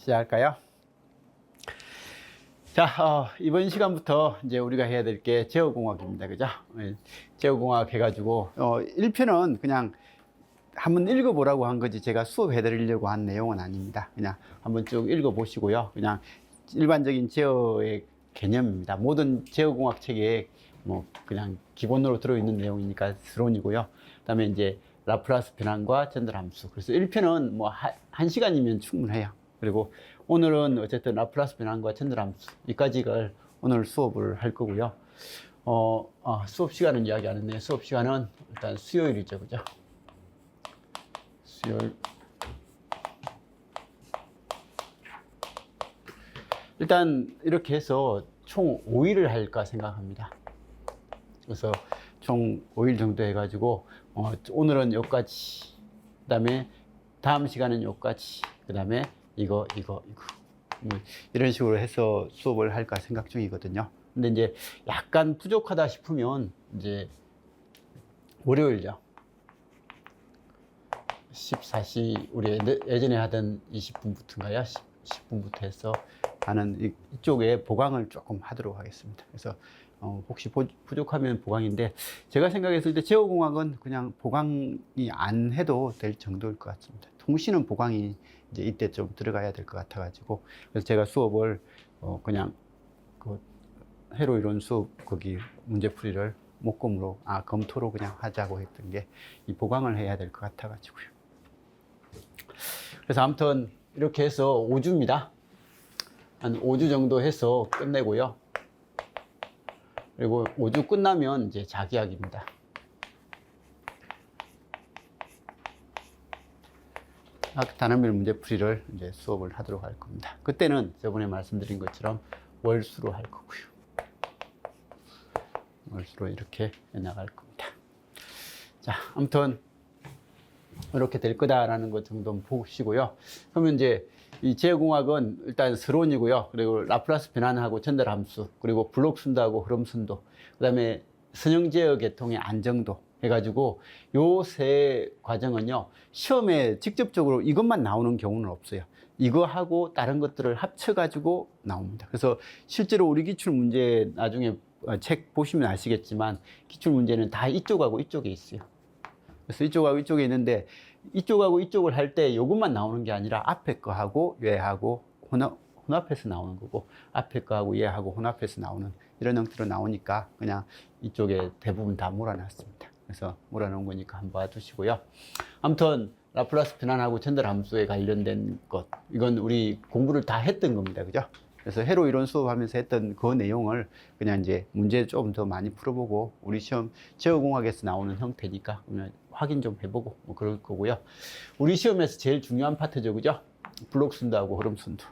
시작할까요? 자, 이번 시간부터 이제 우리가 해야 될 게 제어공학입니다. 그죠? 제어공학 해가지고, 1편은 그냥 한번 읽어보라고 한 거지, 제가 수업해 드리려고 한 내용은 아닙니다. 그냥 한번 쭉 읽어보시고요. 그냥 일반적인 제어의 개념입니다. 모든 제어공학 책에 뭐 그냥 기본으로 들어있는 내용이니까 서론이고요. 그 다음에 이제 라플라스 변환과 전달함수. 그래서 1편은 뭐 1시간이면 충분해요. 그리고 오늘은 어쨌든 라플라스 변환과 전달함수 여기까지를 오늘 수업을 할 거고요. 수업 시간은 이야기 안 했네요. 수업 시간은 일단 수요일이죠. 그죠? 수요일. 일단 이렇게 해서 총 5일을 할까 생각합니다. 그래서 총 5일 정도 해가지고 오늘은 여기까지, 그 다음에 다음 시간은 여기까지, 그 다음에 이거 이런 식으로 해서 수업을 할까 생각 중이거든요. 근데 이제 약간 부족하다 싶으면 이제 월요일요, 14시 우리 예전에 하던 20분부터인가요? 10분부터 해서 나는 이쪽에 보강을 조금 하도록 하겠습니다. 그래서 혹시 부족하면 보강인데, 제가 생각했을 때 제어공학은 그냥 보강이 안 해도 될 정도일 것 같습니다. 통신은 보강이 이제 이때 좀 들어가야 될 것 같아가지고, 그래서 제가 수업을 그냥 그 회로 이론 수업 거기 문제풀이를 목금으로 검토로 그냥 하자고 했던 게 이 보강을 해야 될 것 같아가지고요. 그래서 아무튼 이렇게 해서 5주입니다. 한 5주 정도 해서 끝내고요. 그리고 5주 끝나면 이제 자기학입니다. 단원별 문제풀이를 이제 수업을 하도록 할 겁니다. 그때는 저번에 말씀드린 것처럼 월수로 할 거고요. 월수로 이렇게 나갈 겁니다. 자, 아무튼 이렇게 될 거다라는 것 정도 보시고요. 그러면 이제 이 제어공학은 일단 서론이고요. 그리고 라플라스 변환하고 전달함수, 그리고 블록 순도하고 흐름 순도, 그 다음에 선형 제어 계통의 안정도 해가지고 요 세 과정은요, 시험에 직접적으로 이것만 나오는 경우는 없어요. 이거하고 다른 것들을 합쳐가지고 나옵니다. 그래서 실제로 우리 기출문제 나중에 책 보시면 아시겠지만 기출문제는 다 이쪽하고 이쪽에 있어요. 그래서 이쪽하고 이쪽에 있는데, 이쪽하고 이쪽을 할 때 이것만 나오는 게 아니라 앞에 거하고 얘하고 혼합해서 나오는 거고, 앞에 거하고 얘하고 혼합해서 나오는 이런 형태로 나오니까 그냥 이쪽에 대부분 다 몰아놨습니다. 그래서 몰아놓은 거니까 한번 봐두시고요. 아무튼 라플라스 변환하고 전달함수에 관련된 것, 이건 우리 공부를 다 했던 겁니다. 그죠? 그래서 회로 이론 수업하면서 했던 그 내용을 그냥 이제 문제 좀 더 많이 풀어보고, 우리 시험 제어공학에서 나오는 형태니까 그러면 확인 좀 해보고 뭐 그럴 거고요. 우리 시험에서 제일 중요한 파트죠. 그죠? 블록 순도하고 흐름 순도.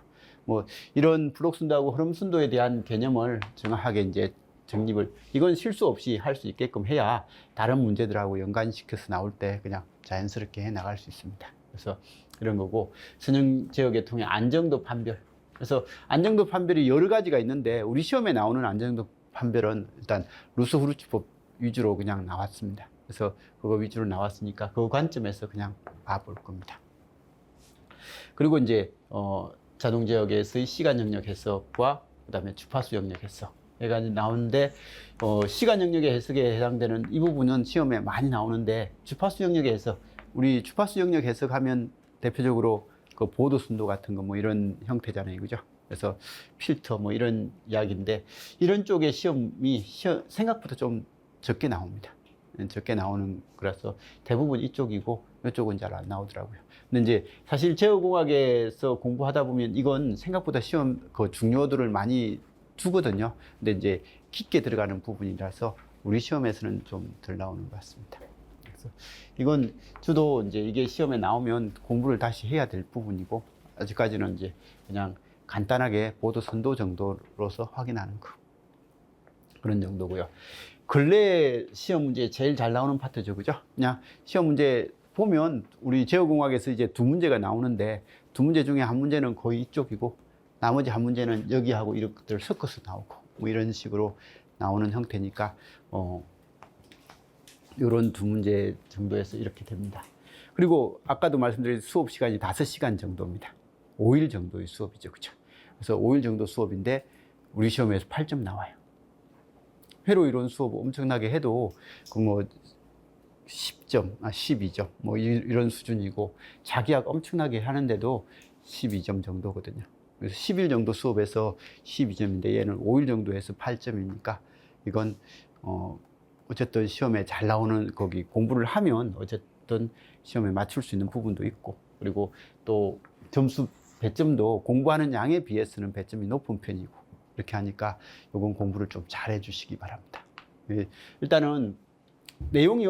뭐 이런 블록 순도하고 흐름 순도에 대한 개념을 정확하게 이제 정립을, 이건 실수 없이 할 수 있게끔 해야 다른 문제들하고 연관시켜서 나올 때 그냥 자연스럽게 해 나갈 수 있습니다. 그래서 이런 거고, 선형 제어 계통의 안정도 판별. 그래서 안정도 판별이 여러 가지가 있는데, 우리 시험에 나오는 안정도 판별은 일단 루스-후르츠법 위주로 그냥 나왔습니다. 그래서 그거 위주로 나왔으니까 그 관점에서 그냥 봐볼 겁니다. 그리고 이제 자동 제어계에서의 시간 영역 해석과 그 다음에 주파수 영역 해석 얘가 나오는데, 시간 영역의 해석에 해당되는 이 부분은 시험에 많이 나오는데, 주파수 영역의 해석, 우리 주파수 영역 해석하면 대표적으로 그 보도 순도 같은 거 뭐 이런 형태잖아요. 그죠? 그래서 필터 뭐 이런 이야기인데, 이런 쪽의 시험이 생각보다 좀 적게 나옵니다. 적게 나오는 거라서 대부분 이쪽이고 이쪽은 잘 안 나오더라고요. 근데 이제 사실 제어공학에서 공부하다 보면 이건 생각보다 시험 그 중요도를 많이 두거든요. 근데 이제 깊게 들어가는 부분이라서 우리 시험에서는 좀 덜 나오는 것 같습니다. 그래서 이건 주도 이제 이게 시험에 나오면 공부를 다시 해야 될 부분이고, 아직까지는 이제 그냥 간단하게 보도 선도 정도로서 확인하는 거, 그런 정도고요. 근래 시험 문제 제일 잘 나오는 파트죠. 그죠? 그냥 시험 문제 보면 우리 제어공학에서 이제 두 문제가 나오는데, 두 문제 중에 한 문제는 거의 이쪽이고 나머지 한 문제는 여기하고 이런 것들을 섞어서 나오고 뭐 이런 식으로 나오는 형태니까 이런 두 문제 정도에서 이렇게 됩니다. 그리고 아까도 말씀드린 수업 시간이 5시간 정도입니다. 5일 정도의 수업이죠. 그죠? 그래서 5일 정도 수업인데 우리 시험에서 8점 나와요. 회로 이론 수업 엄청나게 해도 그 뭐 10점, 12점 뭐 이런 수준이고 자기학 엄청나게 하는데도 12점 정도거든요. 그래서 10일 정도 수업에서 12점인데 얘는 5일 정도 해서 8점이니까 이건 어쨌든 시험에 잘 나오는 거기 공부를 하면 어쨌든 시험에 맞출 수 있는 부분도 있고 그리고 또 점수 배점도 공부하는 양에 비해서는 배점이 높은 편이고 이렇게 하니까 이건 공부를 좀 잘 해주시기 바랍니다. 일단은 내용이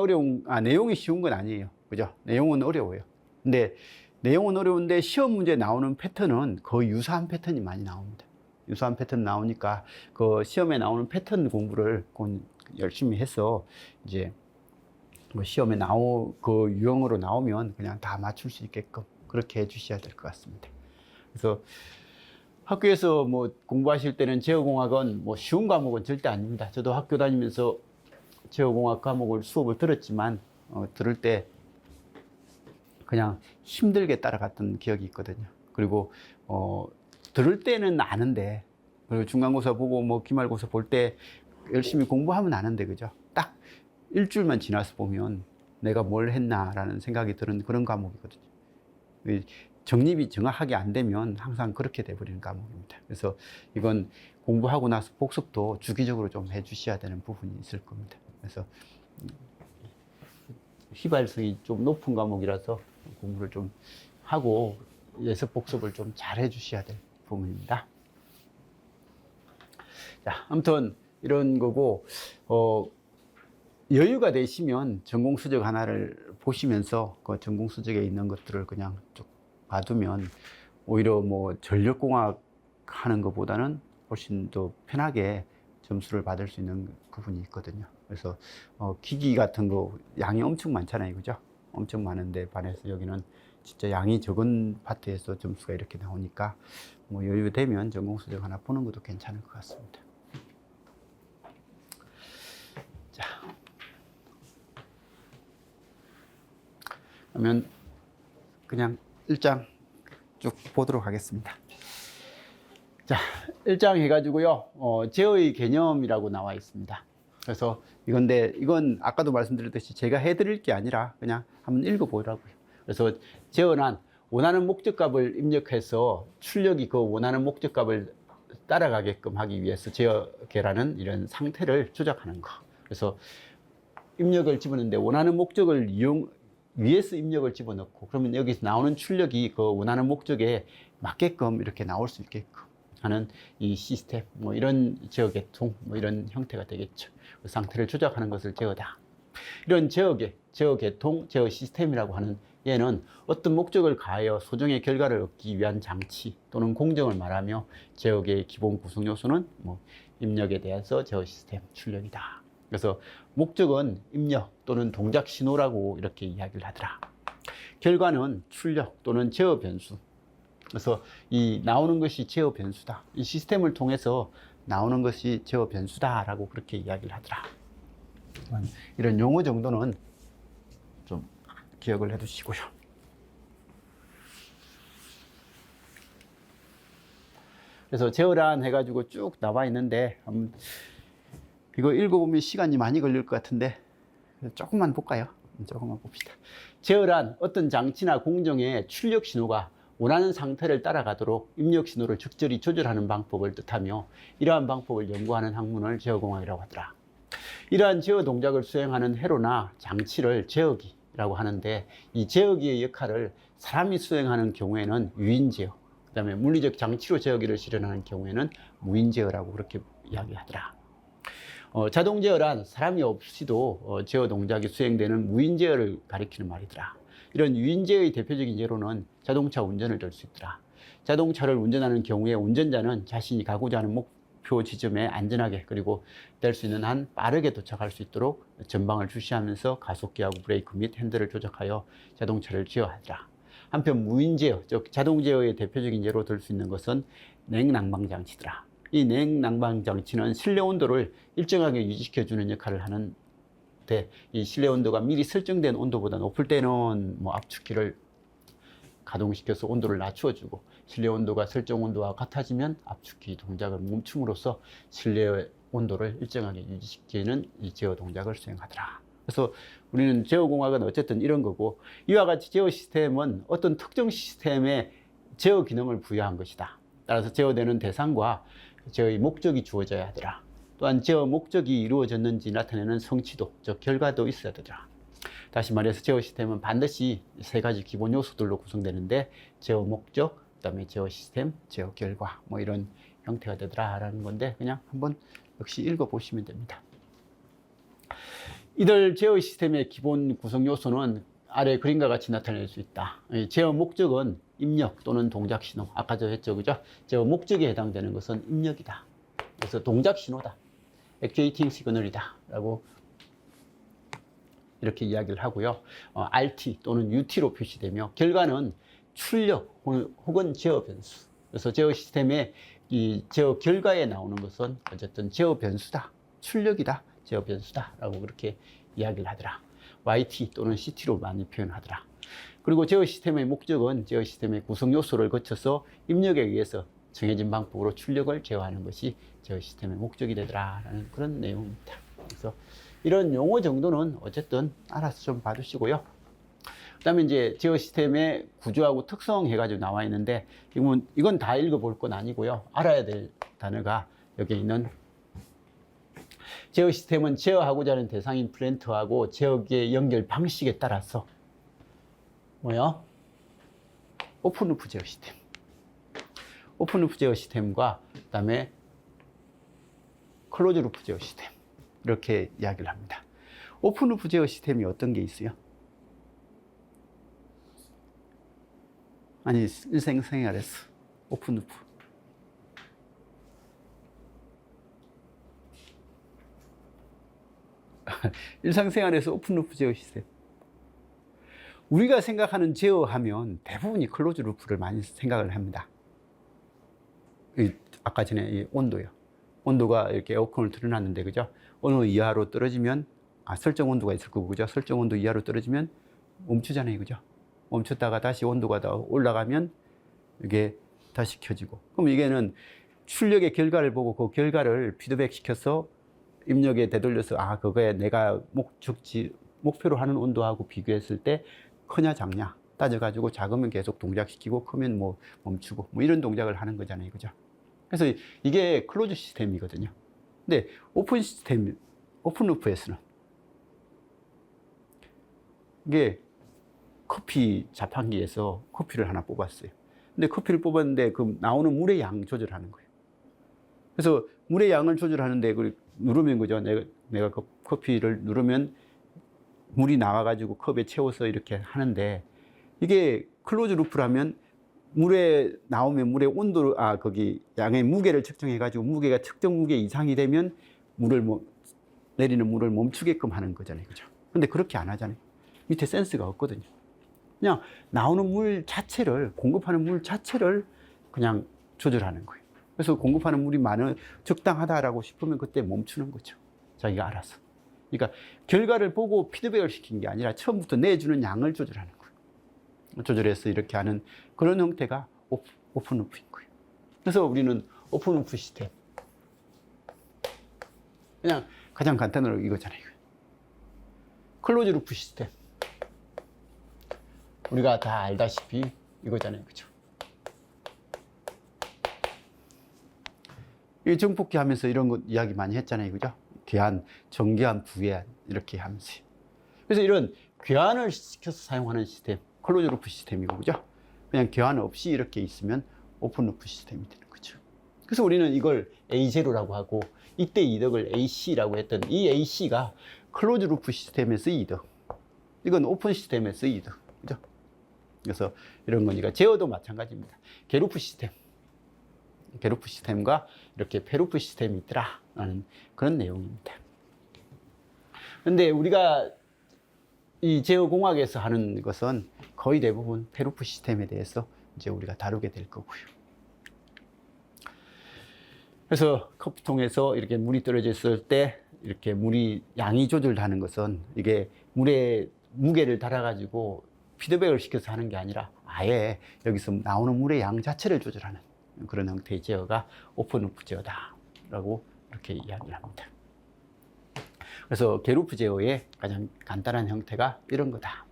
쉬운 건 아니에요. 그죠? 내용은 어려워요. 근데 내용은 어려운데 시험 문제 나오는 패턴은 거의 유사한 패턴이 많이 나옵니다. 유사한 패턴 나오니까 그 시험에 나오는 패턴 공부를 열심히 해서 이제 뭐 시험에 그 유형으로 나오면 그냥 다 맞출 수 있게끔 그렇게 해 주셔야 될 것 같습니다. 그래서 학교에서 뭐 공부하실 때는 제어공학은 뭐 쉬운 과목은 절대 아닙니다. 저도 학교 다니면서 제어공학 과목을 수업을 들었지만 들을 때 그냥 힘들게 따라갔던 기억이 있거든요. 그리고 들을 때는 아는데 그리고 중간고사 보고 뭐 기말고사 볼 때 열심히 공부하면 아는데 그죠? 딱 일주일만 지나서 보면 내가 뭘 했나라는 생각이 드는 그런 과목이거든요. 정립이 정확하게 안 되면 항상 그렇게 돼버리는 과목입니다. 그래서 이건 공부하고 나서 복습도 주기적으로 좀 해주셔야 되는 부분이 있을 겁니다. 그래서 휘발성이 좀 높은 과목이라서 공부를 좀 하고 예습 복습을 좀 잘 해주셔야 될 부분입니다. 자, 아무튼 이런 거고 여유가 되시면 전공 수적 하나를 보시면서 그 전공 수적에 있는 것들을 그냥 쭉 봐두면 오히려 뭐 전력공학 하는 것보다는 훨씬 더 편하게 점수를 받을 수 있는 부분이 있거든요. 그래서 기기 같은 거 양이 엄청 많잖아요, 그죠? 엄청 많은데 반해서 여기는 진짜 양이 적은 파트에서 점수가 이렇게 나오니까 뭐 여유 되면 전공 수적 하나 보는 것도 괜찮을 것 같습니다. 자, 그러면 그냥 1장 쭉 보도록 하겠습니다. 자, 1장 해가지고요, 제어의 개념이라고 나와 있습니다. 그래서 이건 아까도 말씀드렸듯이 제가 해드릴 게 아니라 그냥 한번 읽어보라고요. 그래서 제어란 원하는 목적값을 입력해서 출력이 그 원하는 목적값을 따라가게끔 하기 위해서 제어 계라는 이런 상태를 조작하는 거. 그래서 입력을 집어넣는데 원하는 목적을 위해서 입력을 집어넣고 그러면 여기서 나오는 출력이 그 원하는 목적에 맞게끔 이렇게 나올 수 있게끔 하는 이 시스템, 뭐 이런 제어 계통, 뭐 이런 형태가 되겠죠. 그 상태를 조작하는 것을 제어다. 이런 제어 계통, 제어 시스템이라고 하는 얘는 어떤 목적을 가하여 소정의 결과를 얻기 위한 장치 또는 공정을 말하며 제어계의 기본 구성 요소는 뭐 입력에 대해서 제어 시스템 출력이다. 그래서 목적은 입력 또는 동작 신호라고 이렇게 이야기를 하더라. 결과는 출력 또는 제어 변수. 그래서 이 나오는 것이 제어 변수다. 이 시스템을 통해서 나오는 것이 제어 변수다라고 그렇게 이야기를 하더라. 이런 용어 정도는 좀 기억을 해 두시고요. 그래서 제어란 해가지고 쭉 나와 있는데 이거 읽어보면 시간이 많이 걸릴 것 같은데 조금만 볼까요? 조금만 봅시다. 제어란 어떤 장치나 공정의 출력 신호가 원하는 상태를 따라가도록 입력 신호를 적절히 조절하는 방법을 뜻하며 이러한 방법을 연구하는 학문을 제어공학이라고 하더라. 이러한 제어 동작을 수행하는 회로나 장치를 제어기라고 하는데 이 제어기의 역할을 사람이 수행하는 경우에는 유인제어, 그 다음에 물리적 장치로 제어기를 실현하는 경우에는 무인제어라고 그렇게 이야기하더라. 자동 제어란 사람이 없이도 제어 동작이 수행되는 무인 제어를 가리키는 말이더라. 이런 유인 제어의 대표적인 예로는 자동차 운전을 들 수 있더라. 자동차를 운전하는 경우에 운전자는 자신이 가고자 하는 목표 지점에 안전하게 그리고 될 수 있는 한 빠르게 도착할 수 있도록 전방을 주시하면서 가속기하고 브레이크 및 핸들을 조작하여 자동차를 제어하더라. 한편 무인 제어, 즉 자동 제어의 대표적인 예로 들 수 있는 것은 냉난방 장치더라. 이 냉난방 장치는 실내 온도를 일정하게 유지시켜주는 역할을 하는데 이 실내 온도가 미리 설정된 온도보다 높을 때는 뭐 압축기를 가동시켜서 온도를 낮추어주고 실내 온도가 설정 온도와 같아지면 압축기 동작을 멈춤으로써 실내 온도를 일정하게 유지시키는 이 제어 동작을 수행하더라. 그래서 우리는 제어공학은 어쨌든 이런 거고, 이와 같이 제어 시스템은 어떤 특정 시스템에 제어 기능을 부여한 것이다. 따라서 제어되는 대상과 제어의 목적이 주어져야 하더라. 또한 제어 목적이 이루어졌는지 나타내는 성취도, 즉 결과도 있어야 되더라. 다시 말해서 제어 시스템은 반드시 세 가지 기본 요소들로 구성되는데, 제어 목적, 그다음에 제어 시스템, 제어 결과, 뭐 이런 형태가 되더라라는 건데, 그냥 한번 역시 읽어보시면 됩니다. 이들 제어 시스템의 기본 구성 요소는 아래 그림과 같이 나타낼 수 있다. 제어 목적은 입력 또는 동작 신호. 아까 저 했죠, 그죠? 제어 목적에 해당되는 것은 입력이다. 그래서 동작 신호다. 액추에이팅 시그널이다. 라고 이렇게 이야기를 하고요. RT 또는 UT로 표시되며, 결과는 출력 혹은 제어 변수. 그래서 제어 시스템의 이 제어 결과에 나오는 것은 어쨌든 제어 변수다. 출력이다. 제어 변수다. 라고 그렇게 이야기를 하더라. YT 또는 CT로 많이 표현하더라. 그리고 제어 시스템의 목적은 제어 시스템의 구성 요소를 거쳐서 입력에 의해서 정해진 방법으로 출력을 제어하는 것이 제어 시스템의 목적이 되더라라는 그런 내용입니다. 그래서 이런 용어 정도는 어쨌든 알아서 좀 봐두시고요. 그 다음에 이제 제어 시스템의 구조하고 특성 해가지고 나와 있는데, 이건 다 읽어볼 건 아니고요. 알아야 될 단어가 여기 있는, 제어 시스템은 제어하고자 하는 대상인 플랜트하고 제어기의 연결 방식에 따라서 뭐요? 오픈루프 제어 시스템. 오픈루프 제어 시스템과 그다음에 클로즈루프 제어 시스템, 이렇게 이야기를 합니다. 오픈루프 제어 시스템이 어떤 게 있어요? 아니, 일생생활에서 오픈루프. 일상생활에서 오픈루프 제어 시스템. 우리가 생각하는 제어하면 대부분이 클로즈루프를 많이 생각을 합니다. 아까 전에 이 온도요. 온도가 이렇게 에어컨을 틀어놨는데, 그죠? 어느 이하로 떨어지면, 설정 온도가 있을 거고, 그죠? 설정 온도 이하로 떨어지면 멈추잖아요, 그죠? 멈췄다가 다시 온도가 더 올라가면 이게 다시 켜지고. 그럼 이게는 출력의 결과를 보고 그 결과를 피드백 시켜서 입력에 되돌려서, 그거에 내가 목표로 하는 온도하고 비교했을 때 크냐 작냐 따져가지고, 작으면 계속 동작시키고 크면 뭐 멈추고, 뭐 이런 동작을 하는 거잖아요, 그죠? 그래서 이게 클로즈 시스템이거든요. 근데 오픈 루프에서는 이게 커피 자판기에서 커피를 하나 뽑았어요. 근데 커피를 뽑았는데 그 나오는 물의 양 조절하는 거예요. 그래서 물의 양을 조절하는데 누르면, 그죠? 내가 커피를 누르면 물이 나와가지고 컵에 채워서 이렇게 하는데, 이게 클로즈 루프라면 물에 나오면 물의 온도를, 거기 양의 무게를 측정해가지고 무게가 특정 무게 이상이 되면 내리는 물을 멈추게끔 하는 거잖아요, 그죠? 근데 그렇게 안 하잖아요. 밑에 센스가 없거든요. 그냥 나오는 물 자체를, 공급하는 물 자체를 그냥 조절하는 거예요. 그래서 공급하는 물이 적당하다라고 싶으면 그때 멈추는 거죠. 자기가 알아서. 그러니까 결과를 보고 피드백을 시킨 게 아니라 처음부터 내주는 양을 조절하는 거예요. 조절해서 이렇게 하는 그런 형태가 오픈루프인 거예요. 그래서 우리는 오픈루프 시스템, 그냥 가장 간단으로 이거잖아요. 클로즈루프 시스템, 우리가 다 알다시피 이거잖아요, 그죠? 이 정폭기 하면서 이런 거 이야기 많이 했잖아요, 그죠? 괴한, 정괴한, 부괴한, 이렇게 하면서. 그래서 이런 괴한을 시켜서 사용하는 시스템, 클로즈루프 시스템이고, 그죠? 그냥 괴한 없이 이렇게 있으면 오픈루프 시스템이 되는 거죠. 그래서 우리는 이걸 A0라고 하고, 이때 이득을 AC라고 했던 이 AC가 클로즈루프 시스템에서 이득, 이건 오픈 시스템에서 이득, 그죠? 그래서 이런 거니까 제어도 마찬가지입니다. 게루프 시스템과 이렇게 페루프 시스템이 있더라라는 그런 내용입니다. 그런데 우리가 이 제어공학에서 하는 것은 거의 대부분 페루프 시스템에 대해서 이제 우리가 다루게 될 거고요. 그래서 커피통에서 이렇게 물이 떨어져 있을 때 이렇게 물이 양이 조절하는 것은, 이게 물에 무게를 달아가지고 피드백을 시켜서 하는 게 아니라 아예 여기서 나오는 물의 양 자체를 조절하는 그런 형태의 제어가 오픈루프 제어다라고 이렇게 이야기를 합니다. 그래서 게루프 제어의 가장 간단한 형태가 이런 거다.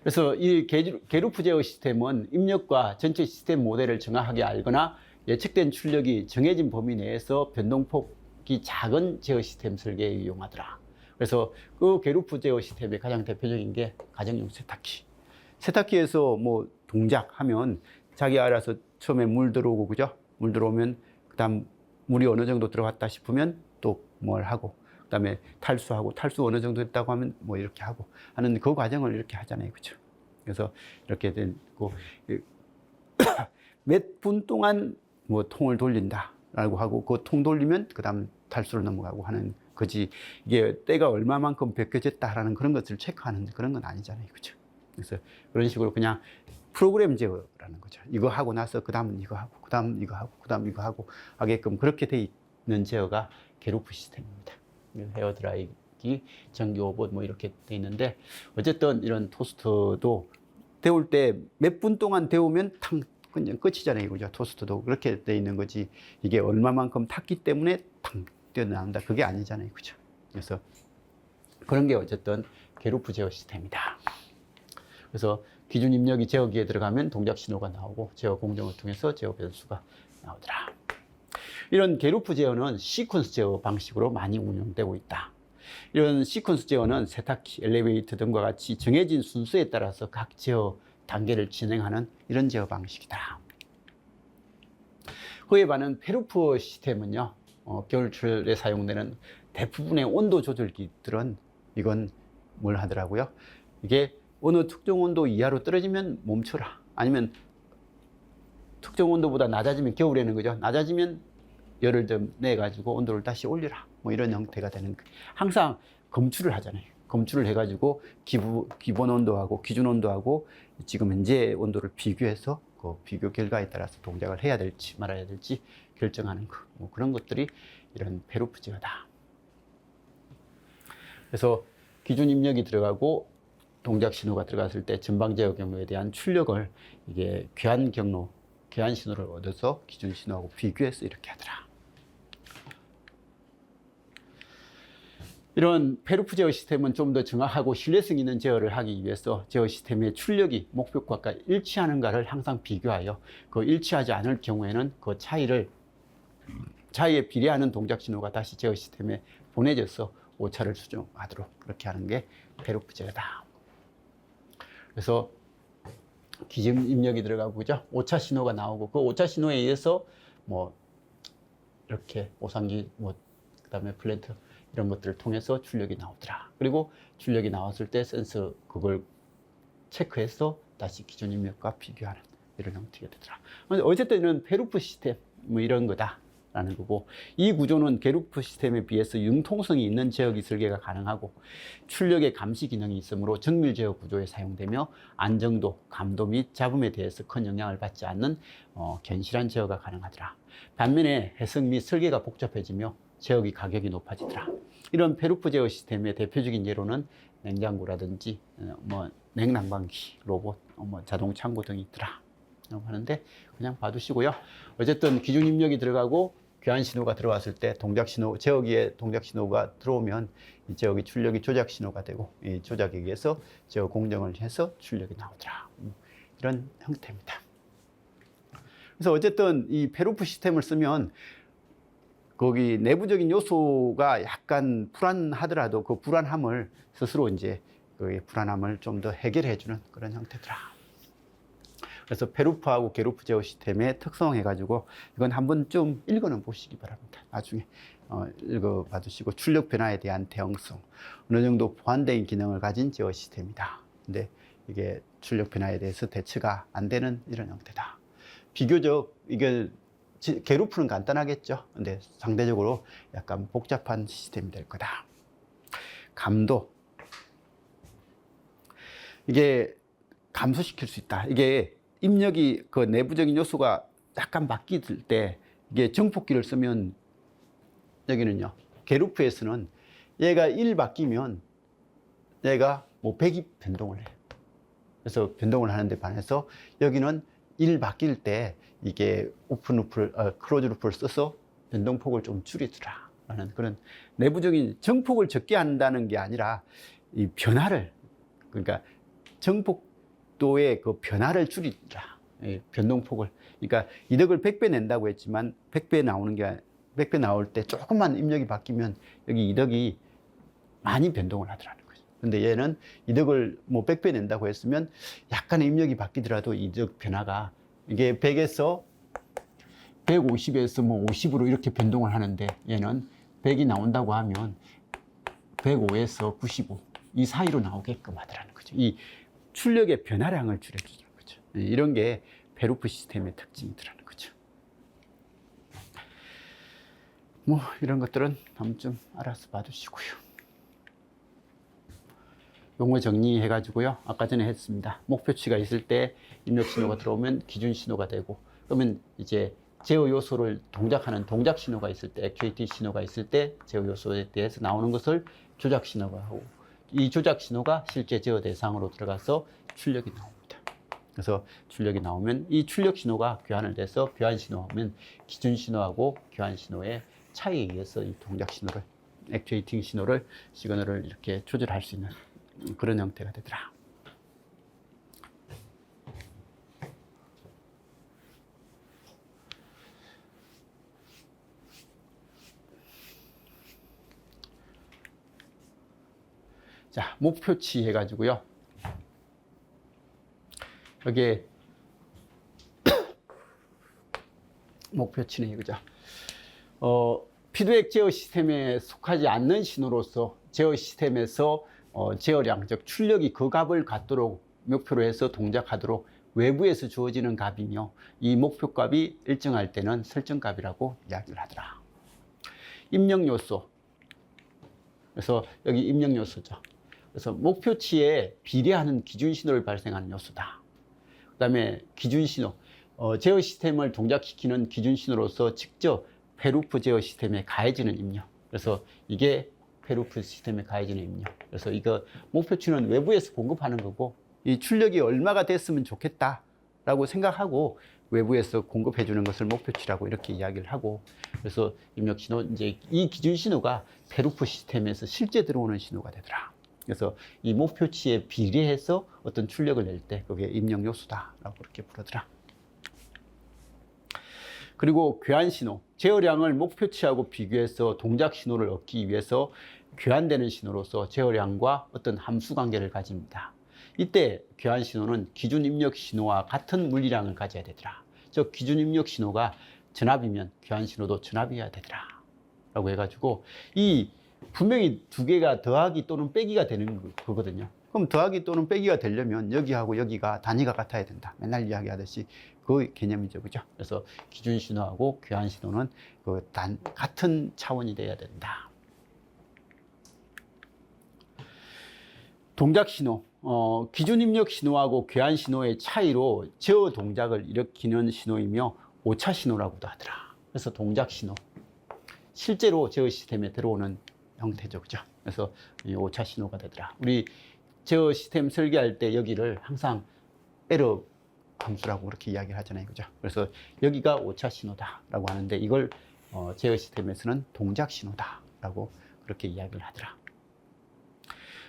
그래서 이 게루프 제어 시스템은 입력과 전체 시스템 모델을 정확하게 알거나 예측된 출력이 정해진 범위 내에서 변동폭이 작은 제어 시스템 설계에 이용하더라. 그래서 그 게루프 제어 시스템의 가장 대표적인 게 가정용 세탁기. 세탁기에서 뭐 동작하면 자기 알아서 처음에 물 들어오고, 그죠? 물 들어오면 그다음 물이 어느 정도 들어갔다 싶으면 또 뭘 하고, 그다음에 탈수하고, 탈수 어느 정도 됐다고 하면 뭐 이렇게 하고 하는 그 과정을 이렇게 하잖아요, 그죠? 그래서 이렇게 되고 몇 분 동안 뭐 통을 돌린다라고 하고, 그 통 돌리면 그다음 탈수로 넘어가고 하는 거지. 이게 때가 얼마만큼 벗겨졌다라는 그런 것을 체크하는 그런 건 아니잖아요, 그죠? 그래서 그런 식으로 그냥 프로그램 제어라는 거죠. 이거 하고 나서 그 다음은 이거 하고, 그 다음 이거 하고, 그 다음 이거 하고 하게끔 그렇게 돼 있는 제어가 게루프 시스템입니다. 헤어드라이기, 전기 오븐 뭐 이렇게 돼 있는데, 어쨌든 이런 토스터도 데울 때 몇 분 동안 데우면 그냥 끝이잖아요, 그죠? 토스터도 그렇게 돼 있는 거지. 이게 얼마만큼 탔기 때문에 탕 뛰어나온다, 그게 아니잖아요, 그죠? 그래서 그런 게 어쨌든 게루프 제어 시스템이다. 그래서 기준 입력이 제어기에 들어가면 동작 신호가 나오고, 제어 공정을 통해서 제어 변수가 나오더라. 이런 게루프 제어는 시퀀스 제어 방식으로 많이 운영되고 있다. 이런 시퀀스 제어는 세탁기, 엘리베이터 등과 같이 정해진 순서에 따라서 각 제어 단계를 진행하는 이런 제어 방식이다. 그에 반한 페루프 시스템은요, 겨울철에 사용되는 대부분의 온도 조절기들은 이건 뭘 하더라고요. 이게 어느 특정 온도 이하로 떨어지면 멈춰라. 아니면 특정 온도보다 낮아지면, 겨울에는 그죠? 낮아지면 열을 좀 내가지고 온도를 다시 올려라. 뭐 이런 형태가 되는, 항상 검출을 하잖아요. 검출을 해가지고 기본 온도하고 기준 온도하고 지금 현재 온도를 비교해서 그 비교 결과에 따라서 동작을 해야 될지 말아야 될지 결정하는 거. 뭐 그런 것들이 이런 페루프 제어다. 그래서 기준 입력이 들어가고 동작 신호가 들어갔을 때 전방 제어 경로에 대한 출력을 이게 교환 경로, 교환 신호를 얻어서 기준 신호하고 비교해서 이렇게 하더라. 이런 페루프 제어 시스템은 좀 더 정확하고 신뢰성 있는 제어를 하기 위해서 제어 시스템의 출력이 목표값과 일치하는가를 항상 비교하여 그 일치하지 않을 경우에는 그 차이에 비례하는 동작 신호가 다시 제어 시스템에 보내져서 오차를 수정하도록 그렇게 하는 게 페루프 제어다. 그래서 기준 입력이 들어가고, 그죠? 오차 신호가 나오고, 그 오차 신호에 의해서 뭐 이렇게 오상기, 뭐 그다음에 플랜트 이런 것들을 통해서 출력이 나오더라. 그리고 출력이 나왔을 때 센서 그걸 체크해서 다시 기준 입력과 비교하는 이런 형태가 되더라. 어쨌든 이런 페루프 시스템 뭐 이런 거다라는 거고, 이 구조는 게루프 시스템에 비해서 융통성이 있는 제어기 설계가 가능하고 출력의 감시 기능이 있으므로 정밀 제어 구조에 사용되며 안정도, 감도 및 잡음에 대해서 큰 영향을 받지 않는 견실한 제어가 가능하더라. 반면에 해석 및 설계가 복잡해지며 제어기 가격이 높아지더라. 이런 페루프 제어 시스템의 대표적인 예로는 냉장고라든지 뭐 냉난방기, 로봇, 뭐 자동 창고 등이 있더라 하는데 그냥 봐두시고요. 어쨌든 기준 입력이 들어가고 교환 신호가 들어왔을 때 동작 신호, 제어기에 동작 신호가 들어오면 이 제어기 출력이 조작 신호가 되고, 이 조작에 의해서 제어 공정을 해서 출력이 나오더라. 이런 형태입니다. 그래서 어쨌든 이 페루프 시스템을 쓰면 거기 내부적인 요소가 약간 불안하더라도 그 불안함을 스스로 이제 그 불안함을 좀 더 해결해주는 그런 형태더라. 그래서 페루프하고 게루프 제어 시스템의 특성 해가지고 이건 한번 좀 읽어는 보시기 바랍니다. 나중에 읽어봐 주시고, 출력 변화에 대한 대응성, 어느 정도 보완된 기능을 가진 제어 시스템이다. 근데 이게 출력 변화에 대해서 대처가 안 되는 이런 형태다. 비교적 이게 게루프는 간단하겠죠. 근데 상대적으로 약간 복잡한 시스템이 될 거다. 감도. 이게 감소시킬 수 있다. 이게 입력이 그 내부적인 요소가 약간 바뀔 때 이게 정폭기를 쓰면, 여기는요, 게루프에서는 얘가 1 바뀌면 얘가 뭐 100이 변동을 해요. 그래서 변동을 하는데 반해서 여기는 일 바뀔 때 이게 오픈 루프를, 클로즈 루프를 써서 변동폭을 좀 줄이더라 라는 그런 내부적인 정폭을 적게 한다는 게 아니라 이 변화를, 그러니까 정폭도의 그 변화를 줄이더라. 변동폭을. 그러니까 이득을 100배 낸다고 했지만 100배 나오는 게 100배 나올 때 조금만 입력이 바뀌면 여기 이득이 많이 변동을 하더라는 거죠. 근데 얘는 이득을 뭐 100배 낸다고 했으면 약간의 입력이 바뀌더라도 이득 변화가 이게 100에서 150에서 뭐 50으로 이렇게 변동을 하는데 얘는 100이 나온다고 하면 105에서 95 이 사이로 나오게끔 하더라는 거죠. 이 출력의 변화량을 줄여주는 거죠. 이런 게 베루프 시스템의 특징이더라는 거죠. 뭐 이런 것들은 한번 좀 알아서 봐주시고요. 용어 정리해 가지고요. 아까 전에 했습니다. 목표치가 있을 때 입력 신호가 들어오면 기준 신호가 되고, 그러면 이제 제어 요소를 동작하는 동작 신호가 있을 때, 액추에이티 신호가 있을 때 제어 요소에 대해서 나오는 것을 조작 신호가 하고, 이 조작 신호가 실제 제어 대상으로 들어가서 출력이 나옵니다. 그래서 출력이 나오면 이 출력 신호가 교환을 돼서 교환 신호하면 기준 신호하고 교환 신호의 차이에 의해서 이 동작 신호를, 액추에이팅 신호를, 시그널을 이렇게 조절할 수 있는 그런 형태가 되더라. 자, 목표치 해가지고요. 여기에 목표치는 이거죠. 피드백 제어 시스템에 속하지 않는 신호로서 제어 시스템에서 제어량, 즉 출력이 그 값을 갖도록 목표로 해서 동작하도록 외부에서 주어지는 값이며, 이 목표값이 일정할 때는 설정값이라고 이야기를 하더라. 입력 요소. 그래서 여기 입력 요소죠. 그래서 목표치에 비례하는 기준 신호를 발생하는 요소다. 그 다음에 기준 신호. 제어 시스템을 동작시키는 기준 신호로서 직접 페루프 제어 시스템에 가해지는 입력. 그래서 이게 페루프 시스템에 가해지는 입력. 그래서 이거 목표치는 외부에서 공급하는 거고, 이 출력이 얼마가 됐으면 좋겠다라고 생각하고 외부에서 공급해 주는 것을 목표치라고 이렇게 이야기를 하고, 그래서 입력 신호, 이제 이 기준 신호가 페루프 시스템에서 실제 들어오는 신호가 되더라. 그래서 이 목표치에 비례해서 어떤 출력을 낼 때 그게 입력 요소다라고 그렇게 부르더라. 그리고 교환 신호, 제어량을 목표치하고 비교해서 동작 신호를 얻기 위해서 교환되는 신호로서 제어량과 어떤 함수 관계를 가집니다. 이때 교환 신호는 기준 입력 신호와 같은 물리량을 가져야 되더라. 즉 기준 입력 신호가 전압이면 교환 신호도 전압이어야 되더라 라고 해가지고, 이 분명히 두 개가 더하기 또는 빼기가 되는 거거든요. 그럼 더하기 또는 빼기가 되려면 여기하고 여기가 단위가 같아야 된다. 맨날 이야기하듯이 그 개념이죠. 그죠? 그래서 기준 신호하고 교환 신호는 같은 차원이 돼야 된다. 동작 신호. 기준 입력 신호하고 교환 신호의 차이로 제어 동작을 일으키는 신호이며 오차 신호라고도 하더라. 그래서 동작 신호. 실제로 제어 시스템에 들어오는 형태죠. 그죠? 그래서 이 오차 신호가 되더라. 우리 제어 시스템 설계할 때 여기를 항상 에러 함수라고 그렇게 이야기를 하잖아요. 그죠? 그래서 여기가 오차 신호다라고 하는데, 이걸 제어 시스템에서는 동작 신호다라고 그렇게 이야기를 하더라.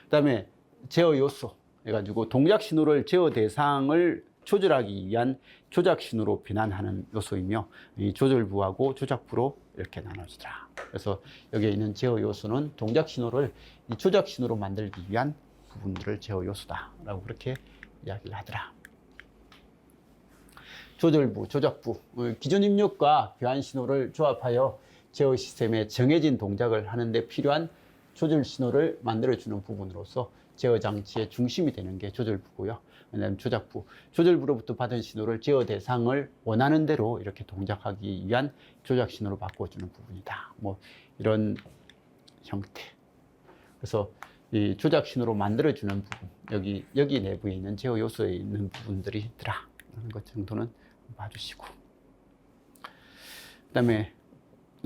그 다음에 제어 요소 해가지고 동작 신호를 제어 대상을 조절하기 위한 조작 신호로 변환하는 요소이며, 이 조절부하고 조작부로 이렇게 나눠지더라. 그래서 여기에 있는 제어 요소는 동작 신호를 이 조작 신호로 만들기 위한 부분들을 제어 요소다라고 그렇게 이야기를 하더라. 조절부, 조작부, 기존 입력과 교환 신호를 조합하여 제어 시스템에 정해진 동작을 하는데 필요한 조절 신호를 만들어주는 부분으로서 제어 장치의 중심이 되는 게 조절부고요. 그다음에 조작부, 조절부로부터 받은 신호를 제어 대상을 원하는 대로 이렇게 동작하기 위한 조작 신호로 바꿔주는 부분이다. 뭐 이런 형태. 그래서 이 조작 신호로 만들어주는 부분, 여기 내부에 있는 제어 요소에 있는 부분들이 있더라 하는 것 정도는 봐주시고, 그 다음에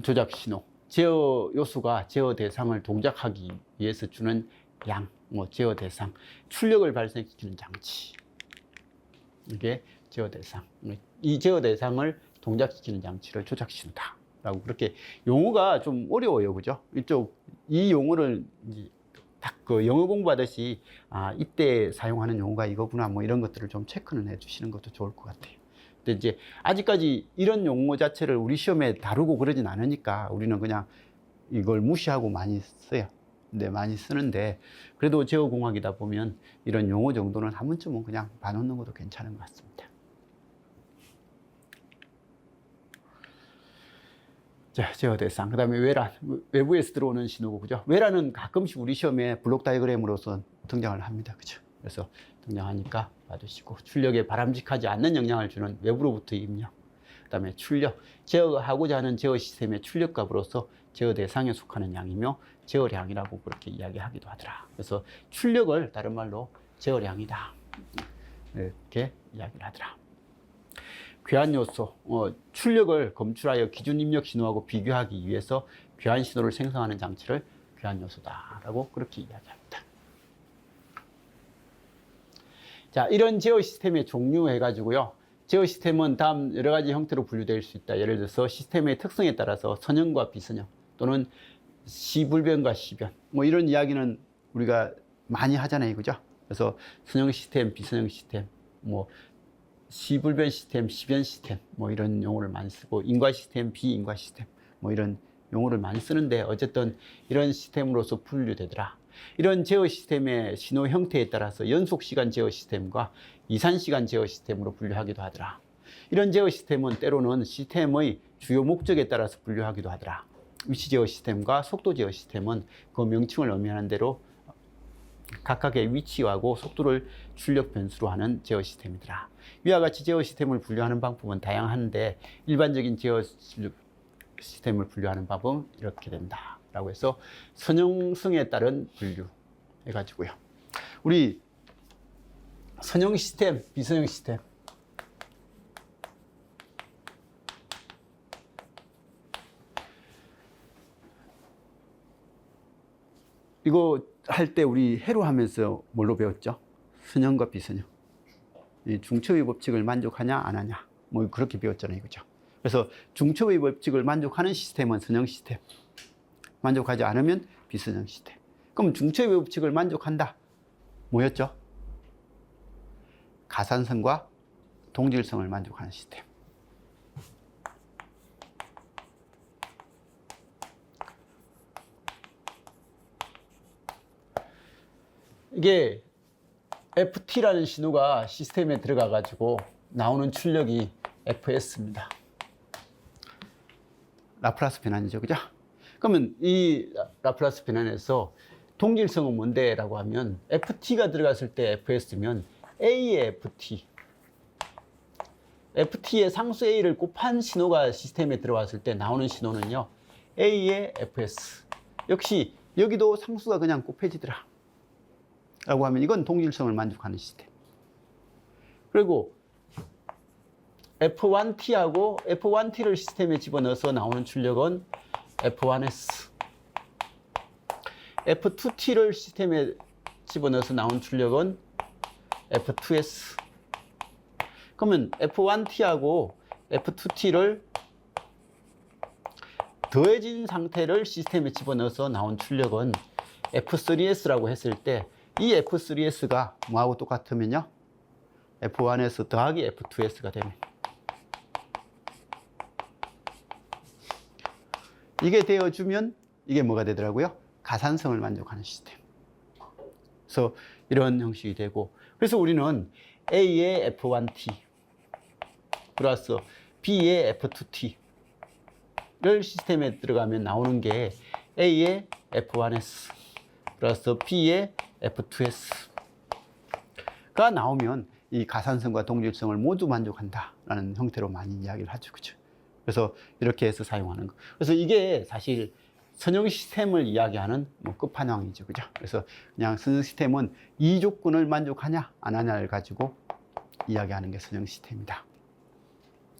조작 신호, 제어 요소가 제어 대상을 동작하기 위해서 주는 양, 뭐 제어 대상, 출력을 발생시키는 장치, 이게 제어 대상. 이 제어 대상을 동작시키는 장치를 조작 신호다. 라고 그렇게 용어가 좀 어려워요. 그죠? 이 용어를 딱 그 영어 공부하듯이 아, 이때 사용하는 용어가 이거구나. 뭐 이런 것들을 좀 체크는 해 주시는 것도 좋을 것 같아요. 근데 이제 아직까지 이런 용어 자체를 우리 시험에 다루고 그러진 않으니까 우리는 그냥 이걸 무시하고 많이 써요. 근데 많이 쓰는데 그래도 제어공학이다 보면 이런 용어 정도는 한 번쯤은 그냥 봐놓는 것도 괜찮은 것 같습니다. 자, 제어 대상. 그 다음에 외란. 외부에서 들어오는 신호고, 그죠? 외란은 가끔씩 우리 시험에 블록 다이어그램으로서 등장을 합니다. 그죠? 그래서 등장하니까 봐두시고, 출력에 바람직하지 않는 영향을 주는 외부로부터의 입력. 그 다음에 출력. 제어하고자 하는 제어 시스템의 출력값으로서 제어 대상에 속하는 양이며, 제어량이라고 그렇게 이야기하기도 하더라. 그래서 출력을 다른 말로 제어량이다. 이렇게 이야기를 하더라. 괴한 요소, 출력을 검출하여 기준 입력 신호하고 비교하기 위해서 괴한 신호를 생성하는 장치를 괴한 요소다라고 그렇게 이야기합니다. 자, 이런 제어 시스템의 종류 해가지고요. 제어 시스템은 다음 여러 가지 형태로 분류될 수 있다. 예를 들어서 시스템의 특성에 따라서 선형과 비선형 또는 시불변과 시변 뭐 이런 이야기는 우리가 많이 하잖아요. 그죠? 그래서 선형 시스템, 비선형 시스템, 뭐 시불변 시스템, 시변 시스템 뭐 이런 용어를 많이 쓰고 인과 시스템, 비인과 시스템 뭐 이런 용어를 많이 쓰는데 어쨌든 이런 시스템으로서 분류되더라. 이런 제어 시스템의 신호 형태에 따라서 연속시간 제어 시스템과 이산시간 제어 시스템으로 분류하기도 하더라. 이런 제어 시스템은 때로는 시스템의 주요 목적에 따라서 분류하기도 하더라. 위치 제어 시스템과 속도 제어 시스템은 그 명칭을 의미하는 대로 각각의 위치하고 속도를 출력 변수로 하는 제어 시스템이더라. 위와 같이 제어 시스템을 분류하는 방법은 다양한데 일반적인 제어 시스템을 분류하는 방법은 이렇게 된다 라고 해서 선형성에 따른 분류 해가지고요. 우리 선형 시스템, 비선형 시스템 이거 할 때 우리 해로 하면서 뭘로 배웠죠? 선형과 비선형. 중첩의 법칙을 만족하냐 안 하냐 뭐 그렇게 배웠잖아요. 그죠? 그래서 중첩의 법칙을 만족하는 시스템은 선형 시스템, 만족하지 않으면 비선형 시스템. 그럼 중첩의 법칙을 만족한다 뭐였죠? 가산성과 동질성을 만족하는 시스템. 이게 FT라는 신호가 시스템에 들어가 가지고 나오는 출력이 FS입니다. 라플라스 변환이죠. 그죠? 그러면 이 라플라스 변환에서 동질성은 뭔데? 라고 하면 FT가 들어갔을 때 FS면 A의 FT, FT의 상수 A를 곱한 신호가 시스템에 들어왔을 때 나오는 신호는요 A의 FS. 역시 여기도 상수가 그냥 곱해지더라 라고 하면 이건 동질성을 만족하는 시스템. 그리고 F1T하고 F1T를 시스템에 집어넣어서 나오는 출력은 F1S. F2T를 시스템에 집어넣어서 나온 출력은 F2S. 그러면 F1T하고 F2T를 더해진 상태를 시스템에 집어넣어서 나온 출력은 F3S라고 했을 때 이 F3S가 뭐하고 똑같으면요? F1S 더하기 F2S가 되면 이게 되어주면 이게 뭐가 되더라고요? 가산성을 만족하는 시스템. 그래서 이런 형식이 되고 그래서 우리는 A의 F1T 플러스 B의 F2T를 시스템에 들어가면 나오는 게 A의 F1S 플러스 B의 F2S가 나오면 이 가산성과 동질성을 모두 만족한다라는 형태로 많이 이야기를 하죠. 그죠? 그래서 이렇게 해서 사용하는 거. 그래서 이게 사실 선형 시스템을 이야기하는 뭐 끝판왕이죠. 그죠? 그래서 그냥 선형 시스템은 이 조건을 만족하냐, 안 하냐를 가지고 이야기하는 게 선형 시스템이다.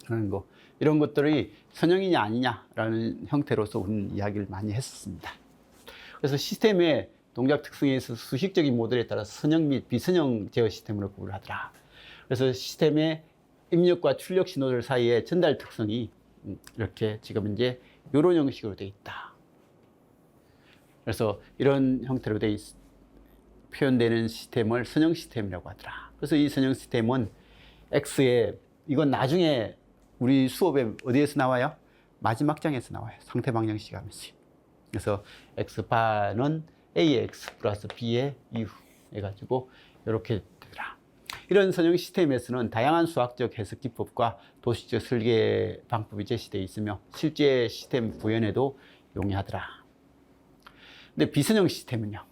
그런 거. 이런 것들이 선형이냐, 아니냐라는 형태로서 우리는 이야기를 많이 했었습니다. 그래서 시스템의 동작 특성에 있어서 수식적인 모델에 따라 선형 및 비선형 제어 시스템으로 구분을 하더라. 그래서 시스템의 입력과 출력 신호들 사이의 전달 특성이 이렇게 지금 이제 이런 형식으로 되어 있다. 그래서 이런 형태로 표현되는 시스템을 선형 시스템이라고 하더라. 그래서 이 선형 시스템은 X에, 이건 나중에 우리 수업에 어디에서 나와요? 마지막 장에서 나와요. 상태 방정 시가면서. 그래서 X바는 A의 X 플러스 B의 이후 해가지고 이렇게 되더라. 이런 선형 시스템에서는 다양한 수학적 해석 기법과 도식적 설계 방법이 제시되어 있으며 실제 시스템 구현에도 용이하더라. 근데 비선형 시스템은요,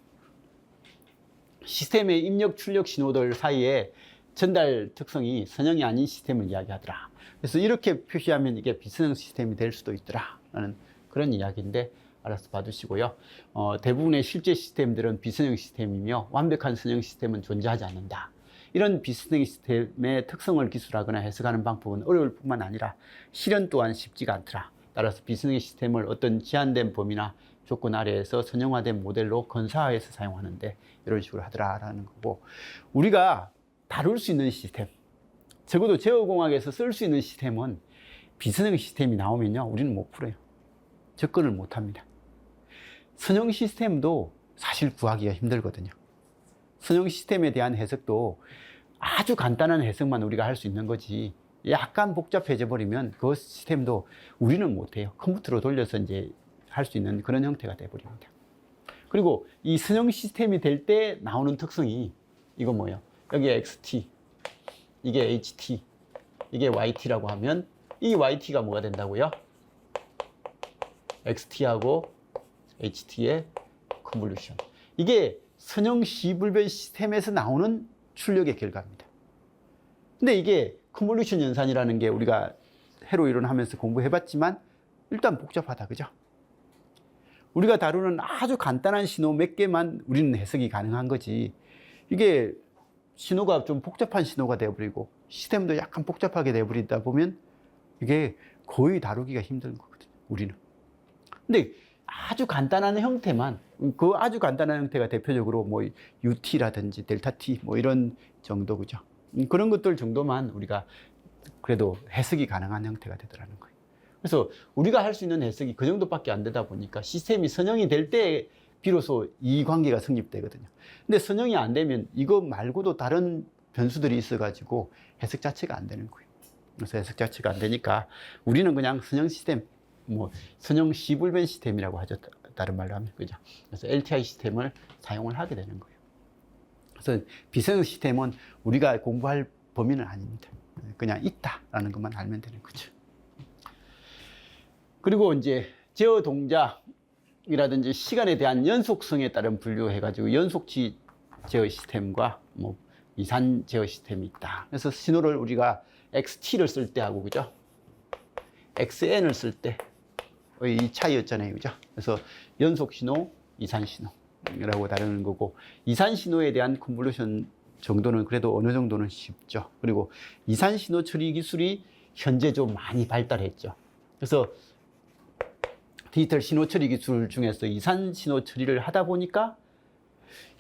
시스템의 입력 출력 신호들 사이에 전달 특성이 선형이 아닌 시스템을 이야기하더라. 그래서 이렇게 표시하면 이게 비선형 시스템이 될 수도 있더라 라는 그런 이야기인데 알아서 봐두시고요. 대부분의 실제 시스템들은 비선형 시스템이며 완벽한 선형 시스템은 존재하지 않는다. 이런 비선형 시스템의 특성을 기술하거나 해석하는 방법은 어려울 뿐만 아니라 실현 또한 쉽지가 않더라. 따라서 비선형 시스템을 어떤 제한된 범위나 조건 아래에서 선형화된 모델로 건사화해서 사용하는데 이런 식으로 하더라라는 거고, 우리가 다룰 수 있는 시스템, 적어도 제어공학에서 쓸 수 있는 시스템은 비선형 시스템이 나오면요, 우리는 못 풀어요. 접근을 못 합니다. 선형 시스템도 사실 구하기가 힘들거든요. 선형 시스템에 대한 해석도 아주 간단한 해석만 우리가 할 수 있는 거지, 약간 복잡해져 버리면 그 시스템도 우리는 못 해요. 컴퓨터로 돌려서 이제 할 수 있는 그런 형태가 돼버립니다. 그리고 이 선형 시스템이 될 때 나오는 특성이 이거 뭐예요? 여기 XT, 이게 HT, 이게 YT라고 하면 이 YT가 뭐가 된다고요? XT하고 HT의 컨볼루션. 이게 선형 시불변 시스템에서 나오는 출력의 결과입니다. 근데 이게 컨볼루션 연산이라는 게 우리가 회로 이론하면서 공부해봤지만 일단 복잡하다, 그죠? 우리가 다루는 아주 간단한 신호 몇 개만 우리는 해석이 가능한 거지, 이게 신호가 좀 복잡한 신호가 되어버리고 시스템도 약간 복잡하게 되어버리다 보면 이게 거의 다루기가 힘든 거거든요, 우리는. 근데 아주 간단한 형태만, 그 아주 간단한 형태가 대표적으로 뭐 UT라든지 델타 T 뭐 이런 정도, 그죠? 그런 것들 정도만 우리가 그래도 해석이 가능한 형태가 되더라는 거예요. 그래서 우리가 할 수 있는 해석이 그 정도밖에 안 되다 보니까 시스템이 선형이 될 때 비로소 이 관계가 성립되거든요. 근데 선형이 안 되면 이거 말고도 다른 변수들이 있어가지고 해석 자체가 안 되는 거예요. 그래서 해석 자체가 안 되니까 우리는 그냥 선형 시스템, 뭐 선형 시불변 시스템이라고 하죠, 다른 말로 하면, 그죠? 그래서 LTI 시스템을 사용을 하게 되는 거예요. 그래서 비선형 시스템은 우리가 공부할 범위는 아닙니다. 그냥 있다라는 것만 알면 되는 거죠. 그리고 이제 제어 동작이라든지 시간에 대한 연속성에 따른 분류해가지고 연속치 제어 시스템과 뭐 이산 제어 시스템이 있다. 그래서 신호를 우리가 XT를 쓸 때 하고, 그죠? XN을 쓸 때 이 차이였잖아요, 그죠? 그래서 연속 신호, 이산 신호라고 다루는 거고, 이산 신호에 대한 컨볼루션 정도는 그래도 어느 정도는 쉽죠. 그리고 이산 신호 처리 기술이 현재 좀 많이 발달했죠. 그래서 디지털 신호 처리 기술 중에서 이산 신호 처리를 하다 보니까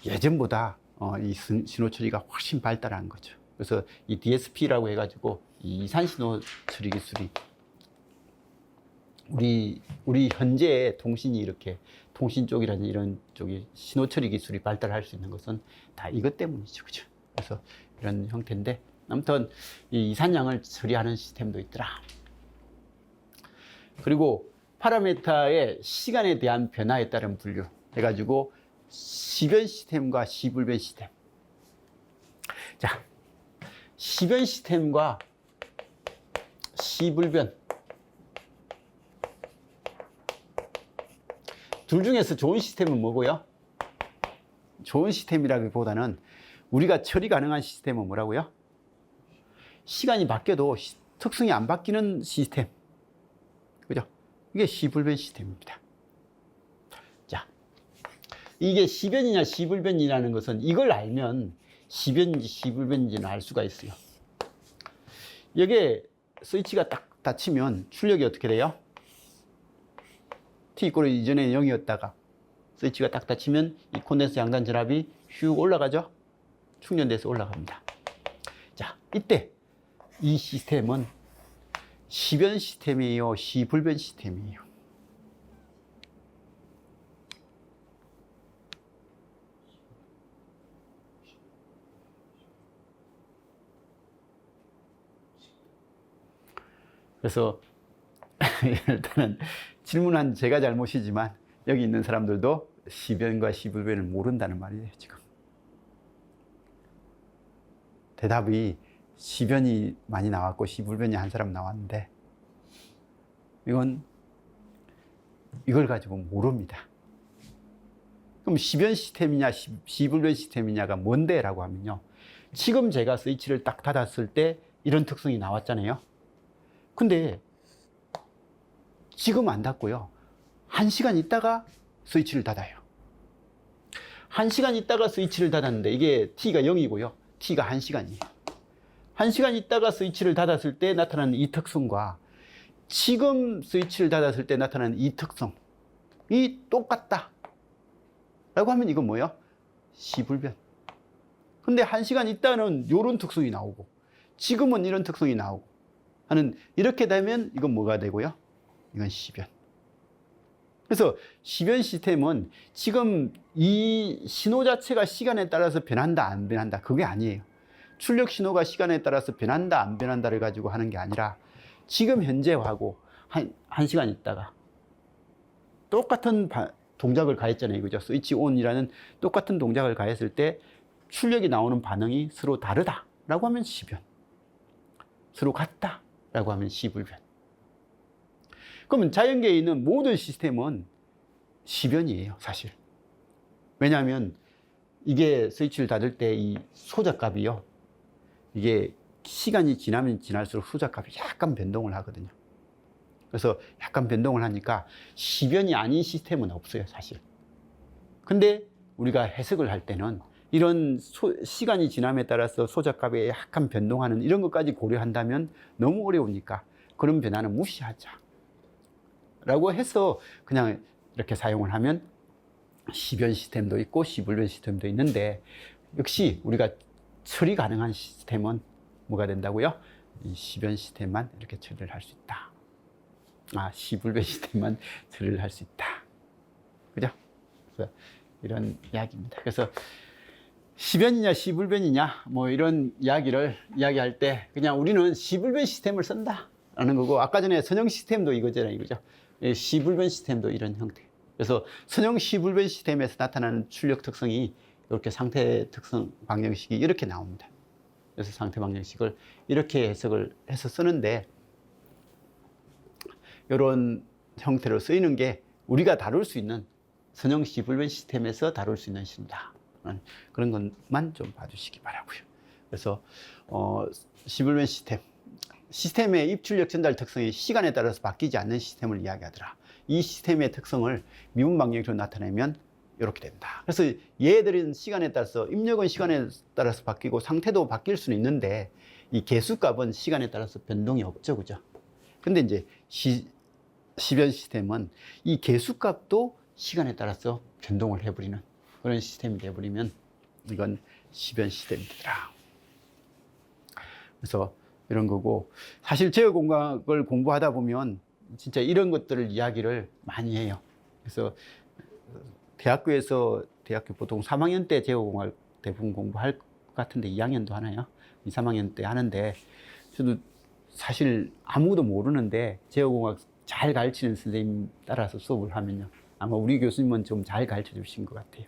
예전보다 이 신호 처리가 훨씬 발달한 거죠. 그래서 이 DSP라고 해가지고 이 이산 신호 처리 기술이 우리 현재의 통신이 이렇게 통신 쪽이라든지 이런 쪽이 신호 처리 기술이 발달할 수 있는 것은 다 이것 때문이죠, 그죠? 그래서 이런 형태인데, 아무튼 이 이산양을 처리하는 시스템도 있더라. 그리고 파라미터의 시간에 대한 변화에 따른 분류 해가지고 시변 시스템과 시불변 시스템. 자, 시변 시스템과 시불변, 둘 중에서 좋은 시스템은 뭐고요? 좋은 시스템이라기보다는 우리가 처리 가능한 시스템은 뭐라고요? 시간이 바뀌어도 특성이 안 바뀌는 시스템, 그죠? 이게 시불변 시스템입니다. 자, 이게 시변이냐 시불변이라는 것은 이걸 알면 시변인지 시불변인지는 알 수가 있어요. 여기에 스위치가 딱 닫히면 출력이 어떻게 돼요? T 이꼴 이전에 0이었다가 스위치가 딱 닫히면 이 콘덴서 양단 전압이 휙 올라가죠? 충전돼서 올라갑니다. 자, 이때 이 시스템은 시변 시스템이에요, 시불변 시스템이에요? 그래서 일단은 질문한 제가 잘못이지만 여기 있는 사람들도 시변과 시불변을 모른다는 말이에요, 지금. 대답이 시변이 많이 나왔고 시불변이 한 사람 나왔는데 이걸 가지고 모릅니다. 그럼 시변 시스템이냐 시불변 시스템이냐가 뭔데? 라고 하면요, 지금 제가 스위치를 딱 닫았을 때 이런 특성이 나왔잖아요. 근데 지금 안 닫고요, 1시간 있다가 스위치를 닫아요. 1시간 있다가 스위치를 닫았는데 이게 T가 0이고요 T가 1시간이에요 1시간 있다가 스위치를 닫았을 때 나타나는 이 특성과 지금 스위치를 닫았을 때 나타나는 이 특성이 똑같다 라고 하면 이건 뭐예요? 시불변. 근데 1시간 있다는 이런 특성이 나오고 지금은 이런 특성이 나오고 하는, 이렇게 되면 이건 뭐가 되고요? 이건 시변. 그래서 시변 시스템은 지금 이 신호 자체가 시간에 따라서 변한다 안 변한다 그게 아니에요. 출력 신호가 시간에 따라서 변한다 안 변한다를 가지고 하는 게 아니라 지금 현재하고 한 시간 있다가 똑같은 동작을 가했잖아요, 그죠? 스위치 온이라는 똑같은 동작을 가했을 때 출력이 나오는 반응이 서로 다르다라고 하면 시변, 서로 같다라고 하면 시불변. 그러면 자연계에 있는 모든 시스템은 시변이에요, 사실. 왜냐하면 이게 스위치를 닫을 때 이 소자값이요, 이게 시간이 지나면 지날수록 소자값이 약간 변동을 하거든요. 그래서 약간 변동을 하니까 시변이 아닌 시스템은 없어요, 사실. 근데 우리가 해석을 할 때는 이런 시간이 지남에 따라서 소자값이 약간 변동하는 이런 것까지 고려한다면 너무 어려우니까 그런 변화는 무시하자 라고 해서 그냥 이렇게 사용을 하면 시변 시스템도 있고 시불변 시스템도 있는데, 역시 우리가 처리 가능한 시스템은 뭐가 된다고요? 이 시변 시스템만 이렇게 처리를 할 수 있다. 시불변 시스템만 처리를 할 수 있다. 그죠? 그래서 이런 이야기입니다. 그래서 시변이냐 시불변이냐 뭐 이런 이야기를 이야기할 때 그냥 우리는 시불변 시스템을 쓴다 라는 거고, 아까 전에 선형 시스템도 이거잖아요, 이거죠? 시불변 시스템도 이런 형태. 그래서 선형 시불변 시스템에서 나타나는 출력 특성이 이렇게 상태 특성 방정식이 이렇게 나옵니다. 그래서 상태 방정식을 이렇게 해석을 해서 쓰는데, 이런 형태로 쓰이는 게 우리가 다룰 수 있는 선형 시불변 시스템에서 다룰 수 있는 신호다. 그런 것만 좀 봐주시기 바라고요. 그래서 시불변 시스템의 입출력 전달 특성이 시간에 따라서 바뀌지 않는 시스템을 이야기하더라. 이 시스템의 특성을 미분 방정식으로 나타내면 이렇게 된다. 그래서 얘들은 시간에 따라서, 입력은 시간에 따라서 바뀌고 상태도 바뀔 수는 있는데 이 개수값은 시간에 따라서 변동이 없죠, 그죠? 근데 이제 시변 시스템은 이 개수값도 시간에 따라서 변동을 해버리는 그런 시스템이 되어버리면 이건 시변 시스템이 되더라. 그래서 이런 거고, 사실 제어공학을 공부하다 보면 진짜 이런 것들을 이야기를 많이 해요. 그래서 대학교 보통 3학년 때 제어공학 대부분 공부할 것 같은데 2학년도 하나요? 2, 3학년 때 하는데, 저도 사실 아무도 모르는데 제어공학 잘 가르치는 선생님 따라서 수업을 하면요, 아마 우리 교수님은 좀 잘 가르쳐 주신 것 같아요.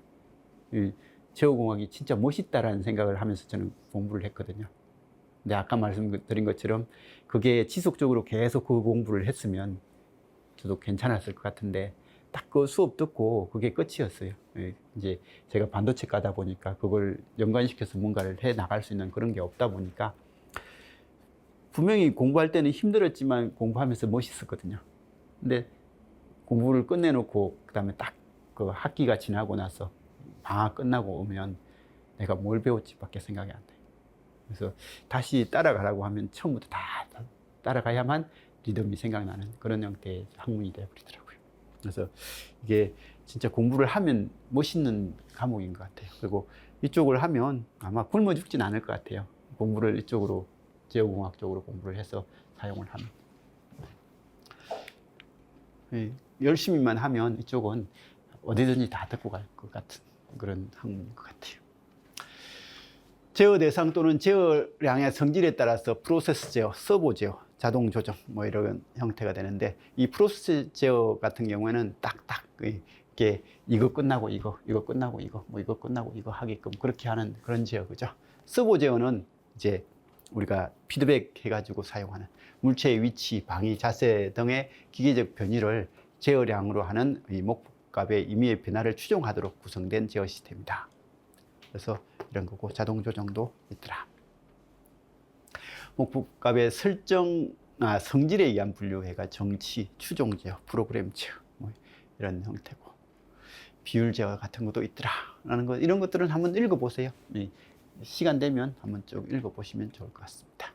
제어공학이 진짜 멋있다라는 생각을 하면서 저는 공부를 했거든요. 근데 아까 말씀드린 것처럼 그게 지속적으로 계속 그 공부를 했으면 저도 괜찮았을 것 같은데, 딱 그 수업 듣고 그게 끝이었어요. 이제 제가 반도체 가다 보니까 그걸 연관시켜서 뭔가를 해 나갈 수 있는 그런 게 없다 보니까, 분명히 공부할 때는 힘들었지만 공부하면서 멋있었거든요. 근데 공부를 끝내놓고 그 다음에 딱 그 학기가 지나고 나서 방학 끝나고 오면 내가 뭘 배웠지 밖에 생각이 안 돼요. 그래서 다시 따라가라고 하면 처음부터 다 따라가야만 리듬이 생각나는 그런 형태의 학문이 되어버리더라고요. 그래서 이게 진짜 공부를 하면 멋있는 과목인 것 같아요. 그리고 이쪽을 하면 아마 굶어 죽진 않을 것 같아요. 공부를 이쪽으로 제어공학 쪽으로 공부를 해서 사용을 합니다. 열심히만 하면 이쪽은 어디든지 다 듣고 갈 것 같은 그런 학문인 것 같아요. 제어 대상 또는 제어량의 성질에 따라서 프로세스 제어, 서버 제어, 자동 조정 뭐 이런 형태가 되는데, 이 프로세스 제어 같은 경우에는 딱딱 이렇게 이거 끝나고 이거 끝나고 이거 뭐 이거 끝나고 이거 하게끔 그렇게 하는 그런 제어, 그죠? 서버 제어는 이제 우리가 피드백 해가지고 사용하는 물체의 위치, 방위, 자세 등의 기계적 변이를 제어량으로 하는 이 목값의 임의의 변화를 추종하도록 구성된 제어 시스템이다. 그래서 이런 거고, 자동 조정도 있더라. 목값의 성질에 의한 분류해가 정치, 추종 제어, 프로그램 제어 뭐 이런 형태고, 비율 제어 같은 것도 있더라 라는 것, 이런 것들은 한번 읽어보세요. 시간 되면 한번 쭉 읽어보시면 좋을 것 같습니다.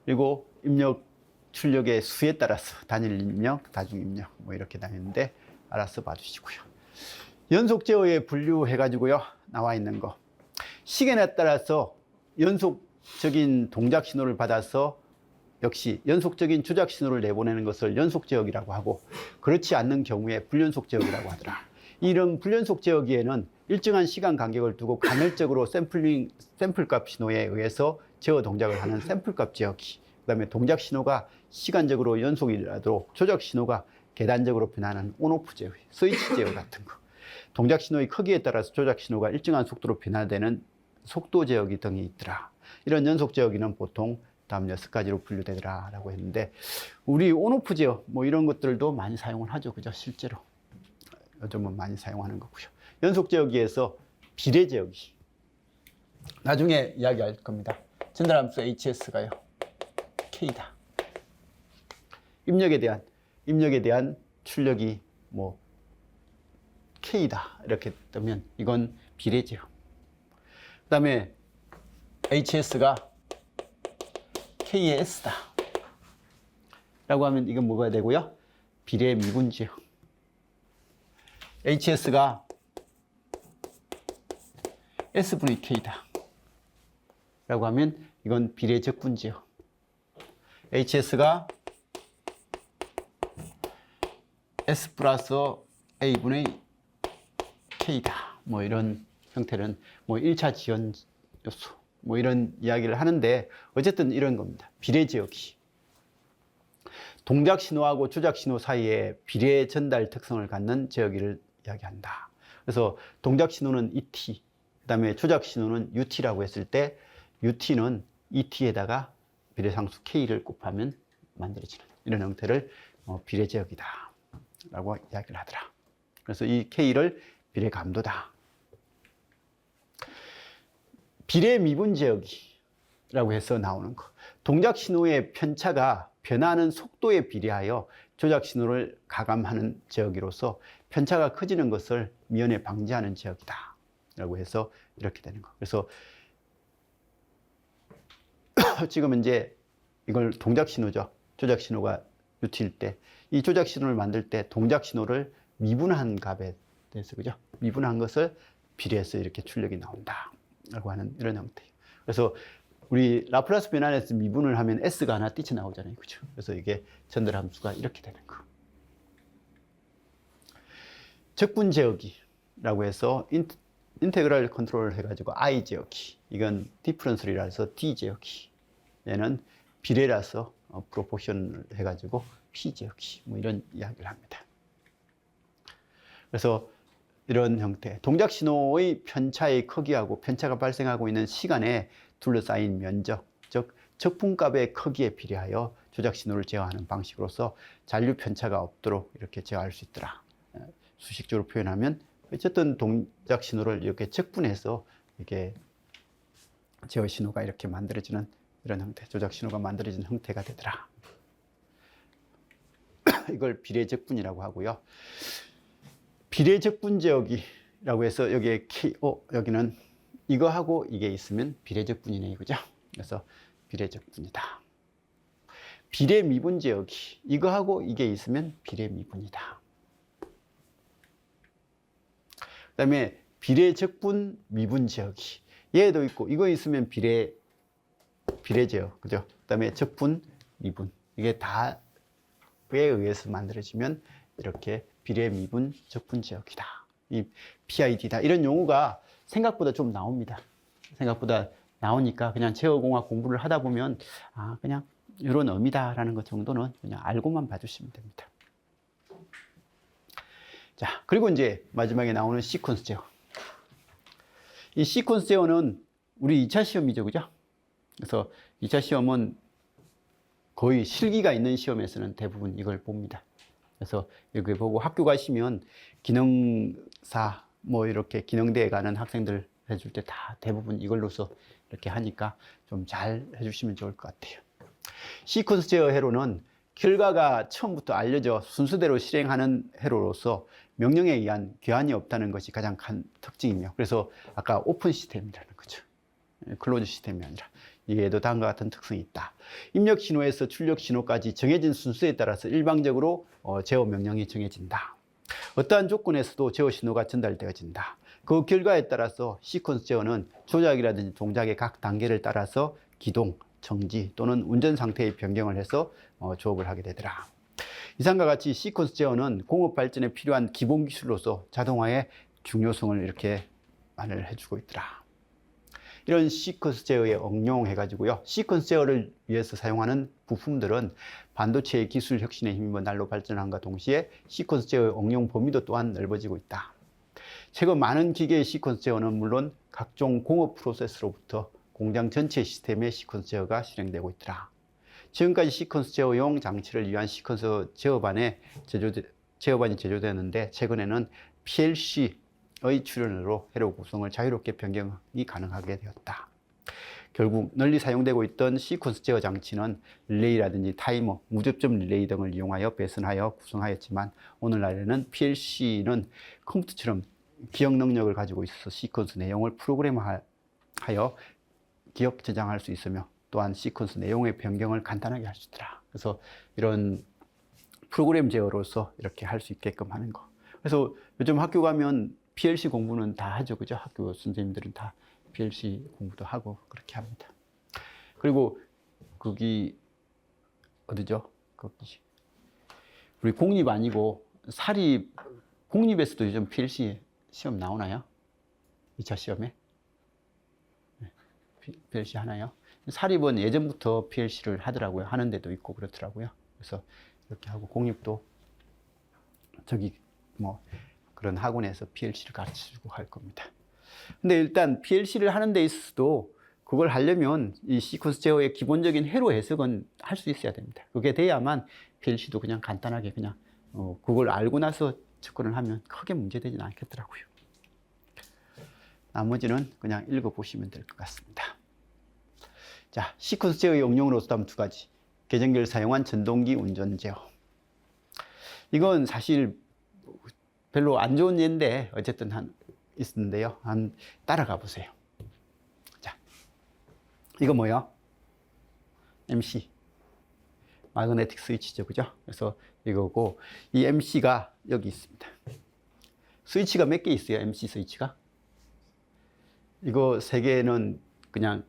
그리고 입력, 출력의 수에 따라서 단일 입력, 다중 입력 뭐 이렇게 다니는데 알아서 봐주시고요. 연속 제어에 분류해가지고요, 나와 있는 거, 시간에 따라서 연속적인 동작 신호를 받아서 역시 연속적인 조작 신호를 내보내는 것을 연속 제어기라고 하고, 그렇지 않는 경우에 불연속 제어기라고 하더라. 이런 불연속 제어기에는 일정한 시간 간격을 두고 간헐적으로 샘플값 신호에 의해서 제어 동작을 하는 샘플값 제어기, 그 다음에 동작 신호가 시간적으로 연속이라도 조작 신호가 계단적으로 변하는 온오프 제어, 스위치 제어 같은 거, 동작 신호의 크기에 따라서 조작 신호가 일정한 속도로 변화되는 속도 제어기 등이 있더라. 이런 연속 제어기는 보통 다음 6가지로 분류되더라 라고 했는데, 우리 온오프 제어 뭐 이런 것들도 많이 사용을 하죠, 그죠? 실제로 요즘은 많이 사용하는 거고요. 연속 제어기에서 비례 제어기, 나중에 이야기할 겁니다. 전달함수 HS가요 K다. 입력에 대한 출력이 뭐 K다 이렇게 뜨면 이건 비례 제어. 그 다음에 HS가 K의 S다 라고 하면 이건 뭐가 되고요? 비례 미분 제어. HS가 S분의 K다 라고 하면 이건 비례 적분 제어. HS가 S 플러스 A분의 K다 뭐 이런 형태는 뭐 1차 지연 요소 뭐 이런 이야기를 하는데, 어쨌든 이런 겁니다. 비례 제어기. 동작 신호하고 조작 신호 사이에 비례 전달 특성을 갖는 제어기를 이야기한다. 그래서 동작 신호는 ET, 그 다음에 조작 신호는 UT라고 했을 때, UT는 ET에다가 비례상수 K를 곱하면 만들어지는 이런 형태를 비례 제어기다 라고 이야기를 하더라. 그래서 이 K를 비례 감도다. 비례 미분 제어기라고 해서 나오는 거, 동작 신호의 편차가 변하는 속도에 비례하여 조작 신호를 가감하는 제어기로서 편차가 커지는 것을 미연에 방지하는 제어기다 라고 해서 이렇게 되는 거. 그래서 지금 이제 이걸 동작 신호죠. 조작 신호가 UT일 때, 이 조작 신호를 만들 때 동작 신호를 미분한 값에 대해서, 그죠? 미분한 것을 비례해서 이렇게 출력이 나온다 라고 하는 이런 형태예요. 그래서 우리 라플라스 변환에서 미분을 하면 S가 하나 뛰쳐나오잖아요, 그죠? 그래서 이게 전달 함수가 이렇게 되는 거. 적분 제어기라고 해서 인테그랄 컨트롤을 해가지고 I 제어기, 이건 디퍼런셜이라 해서 D 제어기, 얘는 비례라서 프로포션을 해가지고 P 제어기 뭐 이런 이야기를 합니다. 그래서 이런 형태, 동작 신호의 편차의 크기하고 편차가 발생하고 있는 시간에 둘러싸인 면적, 즉 적분값의 크기에 비례하여 조작 신호를 제어하는 방식으로서 잔류 편차가 없도록 이렇게 제어할 수 있더라. 수식적으로 표현하면 어쨌든 동작 신호를 이렇게 적분해서 이렇게 제어 신호가 이렇게 만들어지는 이런 형태, 조작 신호가 만들어지는 형태가 되더라. 이걸 비례 적분이라고 하고요. 비례 적분 제어기라고 해서 여기에 여기는 이거하고 이게 있으면 비례 적분이네, 그죠? 그래서 비례 적분이다. 비례 미분 제어기, 이거하고 이게 있으면 비례 미분이다. 그 다음에 비례 적분 미분 제어기, 얘도 있고 이거 있으면 비례제어, 그죠? 그다음에 적분, 미분 이게 다에 의해서 만들어지면 이렇게 비례, 미분, 적분 제어기다. 이 PID다. 이런 용어가 생각보다 좀 나옵니다. 생각보다 나오니까 그냥 제어공학 공부를 하다 보면 아 그냥 이런 의미다라는 것 정도는 그냥 알고만 봐주시면 됩니다. 자, 그리고 이제 마지막에 나오는 시퀀스 제어. 이 시퀀스 제어는 우리 2차 시험이죠, 그죠? 그래서 2차 시험은 거의 실기가 있는 시험에서는 대부분 이걸 봅니다. 그래서 이렇게 보고 학교 가시면 기능사 뭐 이렇게 기능대에 가는 학생들 해줄 때 다 대부분 이걸로서 이렇게 하니까 좀 잘 해주시면 좋을 것 같아요. 시퀀스 제어 회로는 결과가 처음부터 알려져 순서대로 실행하는 회로로서 명령에 의한 교환이 없다는 것이 가장 큰 특징이며, 그래서 아까 오픈 시스템이라는 거죠. 클로즈 시스템이 아니라 이에도 다음과 같은 특성이 있다. 입력 신호에서 출력 신호까지 정해진 순서에 따라서 일방적으로 제어 명령이 정해진다. 어떠한 조건에서도 제어 신호가 전달되어진다. 그 결과에 따라서 시퀀스 제어는 조작이라든지 동작의 각 단계를 따라서 기동, 정지 또는 운전 상태의 변경을 해서 조업을 하게 되더라. 이상과 같이 시퀀스 제어는 공업 발전에 필요한 기본 기술로서 자동화의 중요성을 이렇게 말을 해주고 있더라. 이런 시퀀스 제어에 응용해가지고요, 시퀀스 제어를 위해서 사용하는 부품들은 반도체의 기술 혁신에 힘입어 날로 발전함과 동시에 시퀀스 제어의 응용 범위도 또한 넓어지고 있다. 최근 많은 기계의 시퀀스 제어는 물론 각종 공업 프로세스로부터 공장 전체 시스템의 시퀀스 제어가 실행되고 있더라. 지금까지 시퀀스 제어용 장치를 위한 시퀀스 제어반이 제조되었는데, 최근에는 PLC의 출현으로 회로 구성을 자유롭게 변경이 가능하게 되었다. 결국 널리 사용되고 있던 시퀀스 제어 장치는 릴레이라든지 타이머, 무접점 릴레이 등을 이용하여 배선하여 구성하였지만, 오늘날에는 PLC는 컴퓨터처럼 기억 능력을 가지고 있어서 시퀀스 내용을 프로그램하여 기억 저장할 수 있으며, 또한 시퀀스 내용의 변경을 간단하게 할 수 있더라. 그래서 이런 프로그램 제어로서 이렇게 할 수 있게끔 하는 거. 그래서 요즘 학교 가면 PLC 공부는 다 하죠, 그죠? 학교 선생님들은 다 PLC 공부도 하고 그렇게 합니다. 그리고 거기 어디죠? 거기 우리 공립 아니고 사립, 공립에서도 요즘 PLC 시험 나오나요? 2차 시험에? PLC 하나요? 사립은 예전부터 PLC를 하더라고요. 하는 데도 있고 그렇더라고요. 그래서 이렇게 하고, 공립도 저기 뭐 그런 학원에서 PLC를 가르쳐주고 할 겁니다. 근데 일단 PLC를 하는 데 있어도 그걸 하려면 이 시퀀스 제어의 기본적인 회로 해석은 할 수 있어야 됩니다. 그게 돼야만 PLC도 그냥 간단하게 그냥 그걸 알고 나서 접근을 하면 크게 문제되지는 않겠더라고요. 나머지는 그냥 읽어보시면 될 것 같습니다. 자, 시퀀스 제어의 응용으로서 다음 두 가지. 계정기를 사용한 전동기 운전 제어. 이건 사실 별로 안 좋은 예인데 어쨌든 있었는데요. 한 따라가 보세요. 자, 이거 뭐야? MC. 마그네틱 스위치죠, 그죠? 그래서 이거고, 이 MC가 여기 있습니다. 스위치가 몇 개 있어요, MC 스위치가? 이거 세 개는 그냥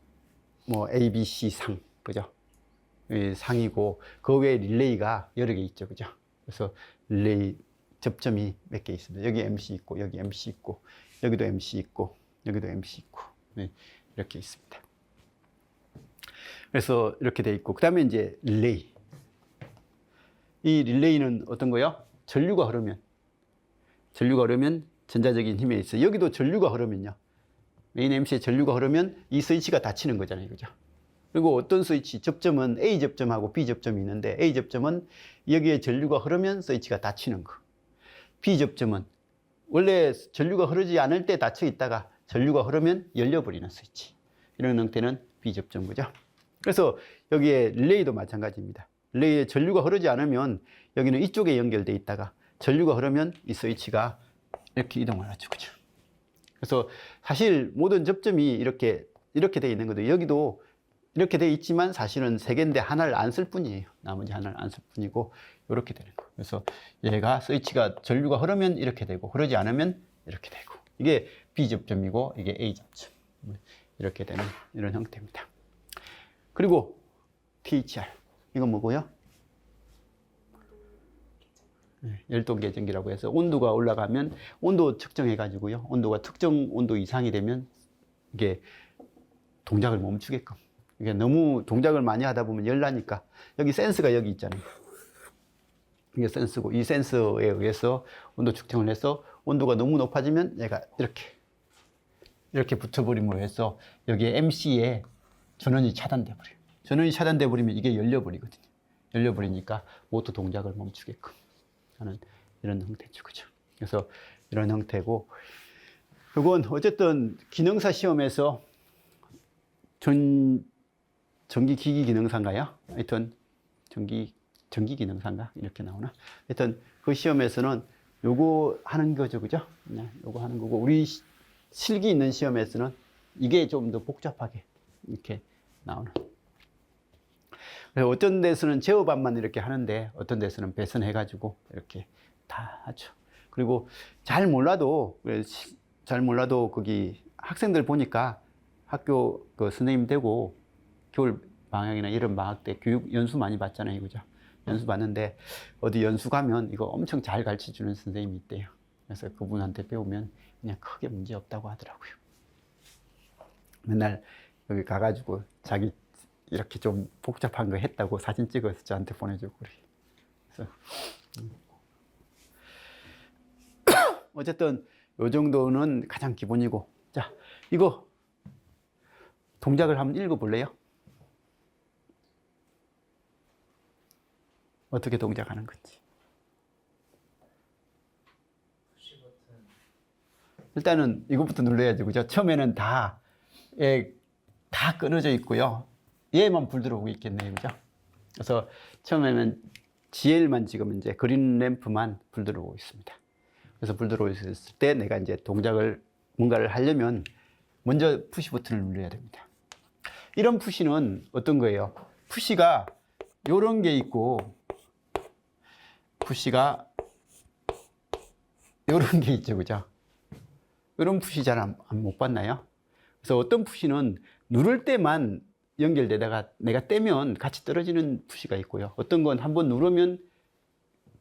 뭐 A, B, C 상, 그죠? 상이고, 그 외에 릴레이가 여러 개 있죠, 그죠? 그래서 릴레이 접점이 몇 개 있습니다. 여기 MC 있고, 여기 MC 있고, 여기도 MC 있고, 여기도 MC 있고, 네, 이렇게 있습니다. 그래서 이렇게 돼 있고, 그 다음에 이제 릴레이. 이 릴레이는 어떤 거요? 전류가 흐르면 전자적인 힘에 있어요. 여기도 전류가 흐르면요, 메인 MC에 전류가 흐르면 이 스위치가 닫히는 거잖아요, 그죠? 그리고 어떤 스위치, 접점은 A 접점하고 B 접점이 있는데, A 접점은 여기에 전류가 흐르면 스위치가 닫히는 거. B 접점은 원래 전류가 흐르지 않을 때 닫혀 있다가 전류가 흐르면 열려버리는 스위치. 이런 형태는 B 접점, 그죠? 그래서 여기에 릴레이도 마찬가지입니다. 릴레이에 전류가 흐르지 않으면 여기는 이쪽에 연결돼 있다가 전류가 흐르면 이 스위치가 이렇게 이동을 하죠, 그죠? 그래서 사실 모든 접점이 이렇게 돼 있는 거죠. 여기도 이렇게 돼 있지만 사실은 세 개인데 하나를 안 쓸 뿐이에요. 나머지 하나를 안 쓸 뿐이고 이렇게 되는 거. 그래서 얘가 스위치가 전류가 흐르면 이렇게 되고 흐르지 않으면 이렇게 되고, 이게 B 접점이고 이게 A 접점. 이렇게 되는 이런 형태입니다. 그리고 THR, 이건 뭐고요? 열동 계정기라고 해서 온도가 올라가면 온도 측정해 가지고요, 온도가 특정 온도 이상이 되면 이게 동작을 멈추게끔, 이게 너무 동작을 많이 하다 보면 열나니까, 여기 센서가 여기 있잖아요. 이게 센서고, 이 센서에 의해서 온도 측정을 해서 온도가 너무 높아지면 얘가 이렇게 붙어버림으로 해서 여기에 MC에 전원이 차단돼 버려요. 전원이 차단돼 버리면 이게 열려버리거든요. 열려버리니까 모터 동작을 멈추게끔 하는 이런 형태죠. 그죠? 그래서 이런 형태고, 이건 어쨌든 기능사 시험에서 전기기기 기능사인가요? 하여튼 전기 기능사인가? 이렇게 나오나? 하여튼 그 시험에서는 요거 하는 거죠. 그죠? 네, 요거 하는 거고, 우리 실기 있는 시험에서는 이게 좀 더 복잡하게 이렇게 나오는. 어떤 데서는 제어반만 이렇게 하는데 어떤 데서는 배선해가지고 이렇게 다 하죠. 그리고 잘 몰라도 거기 학생들 보니까 학교 그 선생님 되고 겨울 방학이나 이런 방학 때 교육 연수 많이 받잖아요. 그죠? 연수 받는데 어디 연수 가면 이거 엄청 잘 가르쳐 주는 선생님이 있대요. 그래서 그분한테 배우면 그냥 크게 문제 없다고 하더라고요. 맨날 여기 가가지고 자기 이렇게 좀 복잡한 거 했다고 사진 찍어서 저한테 보내주고 그래. 그래서 어쨌든 요 정도는 가장 기본이고, 자, 이거 동작을 한번 읽어볼래요? 어떻게 동작하는 건지. 일단은 이것부터 눌러야지, 그죠? 처음에는 다 끊어져 있고요. 얘만 불 들어오고 있겠네요. 그죠? 그래서 처음에는 GL만 지금 이제 그린 램프만 불 들어오고 있습니다. 그래서 불 들어오고 있을 때 내가 이제 뭔가를 하려면 먼저 푸시 버튼을 눌러야 됩니다. 이런 푸시는 어떤 거예요? 푸시가 요런 게 있고, 푸시가 요런 게 있죠. 그죠? 이런 푸시 잘 못 봤나요? 그래서 어떤 푸시는 누를 때만 연결되다가 내가 떼면 같이 떨어지는 푸시가 있고요. 어떤 건 한번 누르면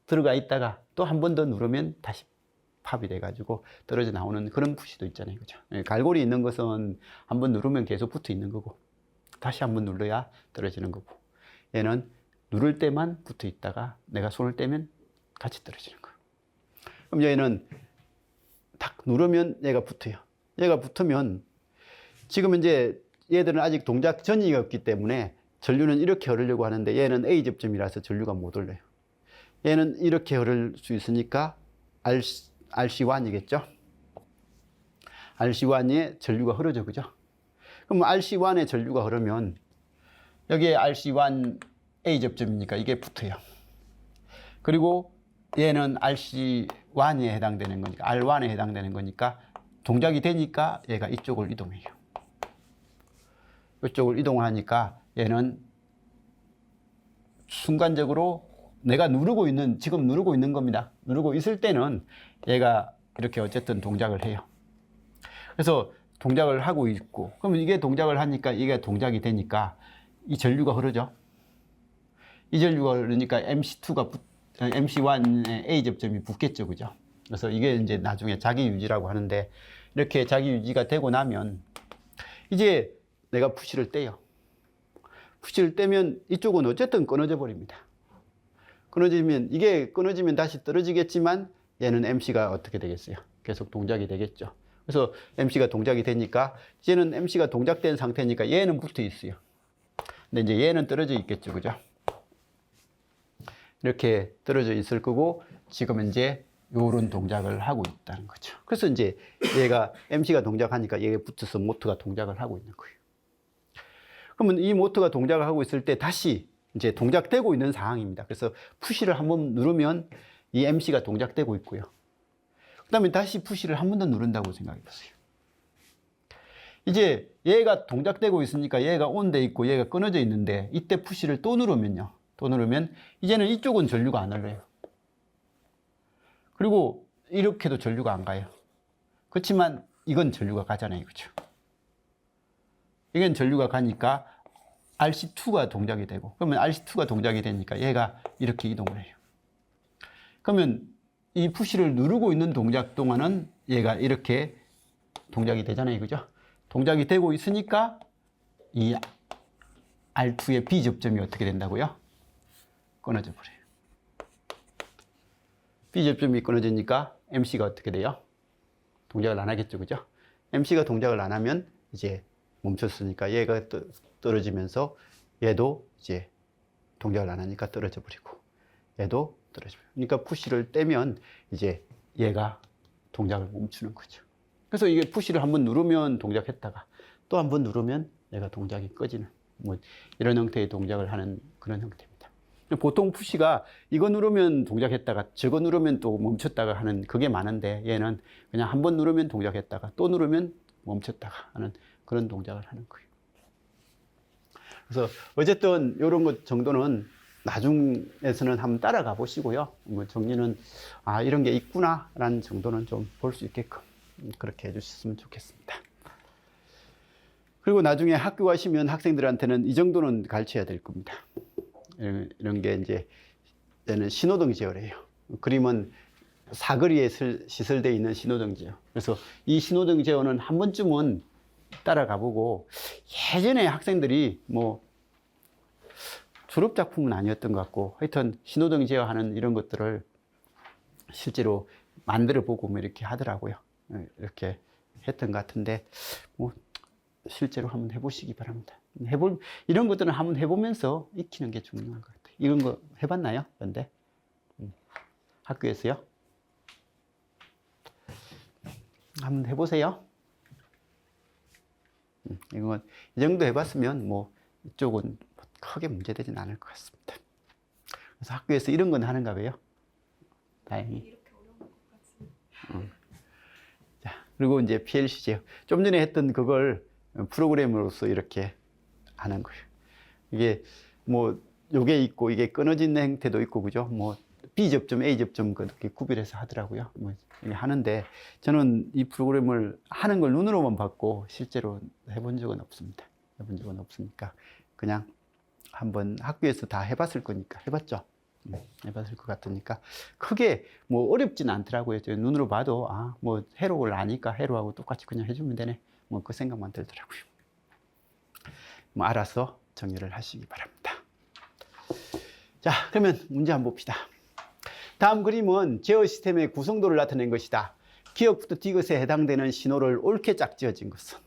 들어가 있다가 또 한 번 더 누르면 다시 팝이 돼가지고 떨어져 나오는 그런 푸시도 있잖아요. 그죠? 갈고리 있는 것은 한번 누르면 계속 붙어 있는 거고, 다시 한번 눌러야 떨어지는 거고, 얘는 누를 때만 붙어 있다가 내가 손을 떼면 같이 떨어지는 거예요. 그럼 얘는 딱 누르면 얘가 붙어요. 얘가 붙으면 지금 이제 얘들은 아직 동작 전이가 없기 때문에 전류는 이렇게 흐르려고 하는데 얘는 A 접점이라서 전류가 못 흘러요. 얘는 이렇게 흐를 수 있으니까 RC1이겠죠? RC1에 전류가 흐르죠. 그죠? 그럼 RC1에 전류가 흐르면 여기에 RC1 A 접점이니까 이게 붙어요. 그리고 얘는 RC1에 해당되는 거니까, R1에 해당되는 거니까 동작이 되니까 얘가 이쪽을 이동해요. 이쪽을 이동하니까 얘는 순간적으로 내가 지금 누르고 있는 겁니다. 누르고 있을 때는 얘가 이렇게 어쨌든 동작을 해요. 그래서 동작을 하고 있고, 그러면 이게 동작을 하니까 이게 동작이 되니까 이 전류가 흐르죠. 이 전류가 흐르니까 MC1에 A 접점이 붙겠죠. 그죠? 그래서 이게 이제 나중에 자기 유지라고 하는데, 이렇게 자기 유지가 되고 나면 이제 내가 푸시를 떼요. 푸시를 떼면 이쪽은 어쨌든 끊어져 버립니다. 이게 끊어지면 다시 떨어지겠지만 얘는 MC가 어떻게 되겠어요? 계속 동작이 되겠죠. 그래서 MC가 동작이 되니까 이제는 MC가 동작된 상태니까 얘는 붙어 있어요. 근데 이제 얘는 떨어져 있겠죠. 그죠? 이렇게 떨어져 있을 거고, 지금 이제 요런 동작을 하고 있다는 거죠. 그래서 이제 얘가 MC가 동작하니까 얘에 붙어서 모터가 동작을 하고 있는 거예요. 그러면 이 모터가 동작을 하고 있을 때 다시 이제 동작되고 있는 상황입니다. 그래서 푸시를 한번 누르면 이 MC가 동작되고 있고요. 그 다음에 다시 푸시를 한 번 더 누른다고 생각해 보세요. 이제 얘가 동작되고 있으니까 얘가 온돼 있고 얘가 끊어져 있는데, 이때 푸시를 또 누르면 이제는 이쪽은 전류가 안 흘러요. 그리고 이렇게도 전류가 안 가요. 그렇지만 이건 전류가 가잖아요. 그렇죠? 이건 전류가 가니까 RC2가 동작이 되고, 그러면 RC2가 동작이 되니까 얘가 이렇게 이동을 해요. 그러면 이 푸시를 누르고 있는 동작 동안은 얘가 이렇게 동작이 되잖아요. 그죠? 동작이 되고 있으니까 이 R2의 B접점이 어떻게 된다고요? 끊어져 버려요. B접점이 끊어지니까 MC가 어떻게 돼요? 동작을 안 하겠죠. 그죠? MC가 동작을 안 하면 이제 멈췄으니까 얘가 떨어지면서 얘도 이제 동작을 안 하니까 떨어져 버리고 얘도 떨어져 버리고. 그러니까 푸시를 떼면 이제 얘가 동작을 멈추는 거죠. 그래서 이게 푸시를 한번 누르면 동작했다가 또 한 번 누르면 얘가 동작이 꺼지는 뭐 이런 형태의 동작을 하는 그런 형태입니다. 보통 푸시가 이거 누르면 동작했다가 저거 누르면 또 멈췄다가 하는 그게 많은데 얘는 그냥 한 번 누르면 동작했다가 또 누르면 멈췄다가 하는 그런 동작을 하는 거예요. 그래서 어쨌든 이런 것 정도는 나중에서는 한번 따라가 보시고요. 뭐 정리는 이런 게 있구나 라는 정도는 좀 볼 수 있게끔 그렇게 해주셨으면 좋겠습니다. 그리고 나중에 학교 가시면 학생들한테는 이 정도는 가르쳐야 될 겁니다. 이런 게 이제 얘는 신호등 제어래요. 그림은 사거리에 시설되어 있는 신호등 제어. 그래서 이 신호등 제어는 한 번쯤은 따라가 보고, 예전에 학생들이 뭐 졸업 작품은 아니었던 것 같고 하여튼 신호등 제어하는 이런 것들을 실제로 만들어 보고 뭐 이렇게 하더라고요. 이렇게 했던 것 같은데 뭐 실제로 한번 해보시기 바랍니다. 이런 것들은 한번 해보면서 익히는 게 중요한 것 같아요. 이런 거 해봤나요? 근데 학교에서요? 한번 해보세요. 이건 이 정도 해봤으면 뭐 이쪽은 크게 문제되진 않을 것 같습니다. 그래서 학교에서 이런 건 하는가 봐요. 다행히. 이렇게 어려운 것 같습니다. 자, 그리고 이제 PLC죠. 좀 전에 했던 그걸 프로그램으로서 이렇게 하는 거예요. 이게 뭐 요게 있고 이게 끊어지는 형태도 있고 그죠? 뭐 B접점, A접점 그렇게 구별해서 하더라고요. 뭐 하는데 저는 이 프로그램을 하는 걸 눈으로만 봤고 실제로 해본 적은 없습니다. 해본 적은 없으니까 그냥 한번 학교에서 다 해봤을 거니까 해봤죠. 해봤을 것 같으니까 크게 뭐 어렵진 않더라고요. 눈으로 봐도 뭐 회로를 아니까 회로하고 똑같이 그냥 해주면 되네. 뭐 그 생각만 들더라고요. 뭐 알아서 정리를 하시기 바랍니다. 자, 그러면 문제 한번 봅시다. 다음 그림은 제어 시스템의 구성도를 나타낸 것이다. 기억부터 디귿에 해당되는 신호를 옳게 짝지어진 것은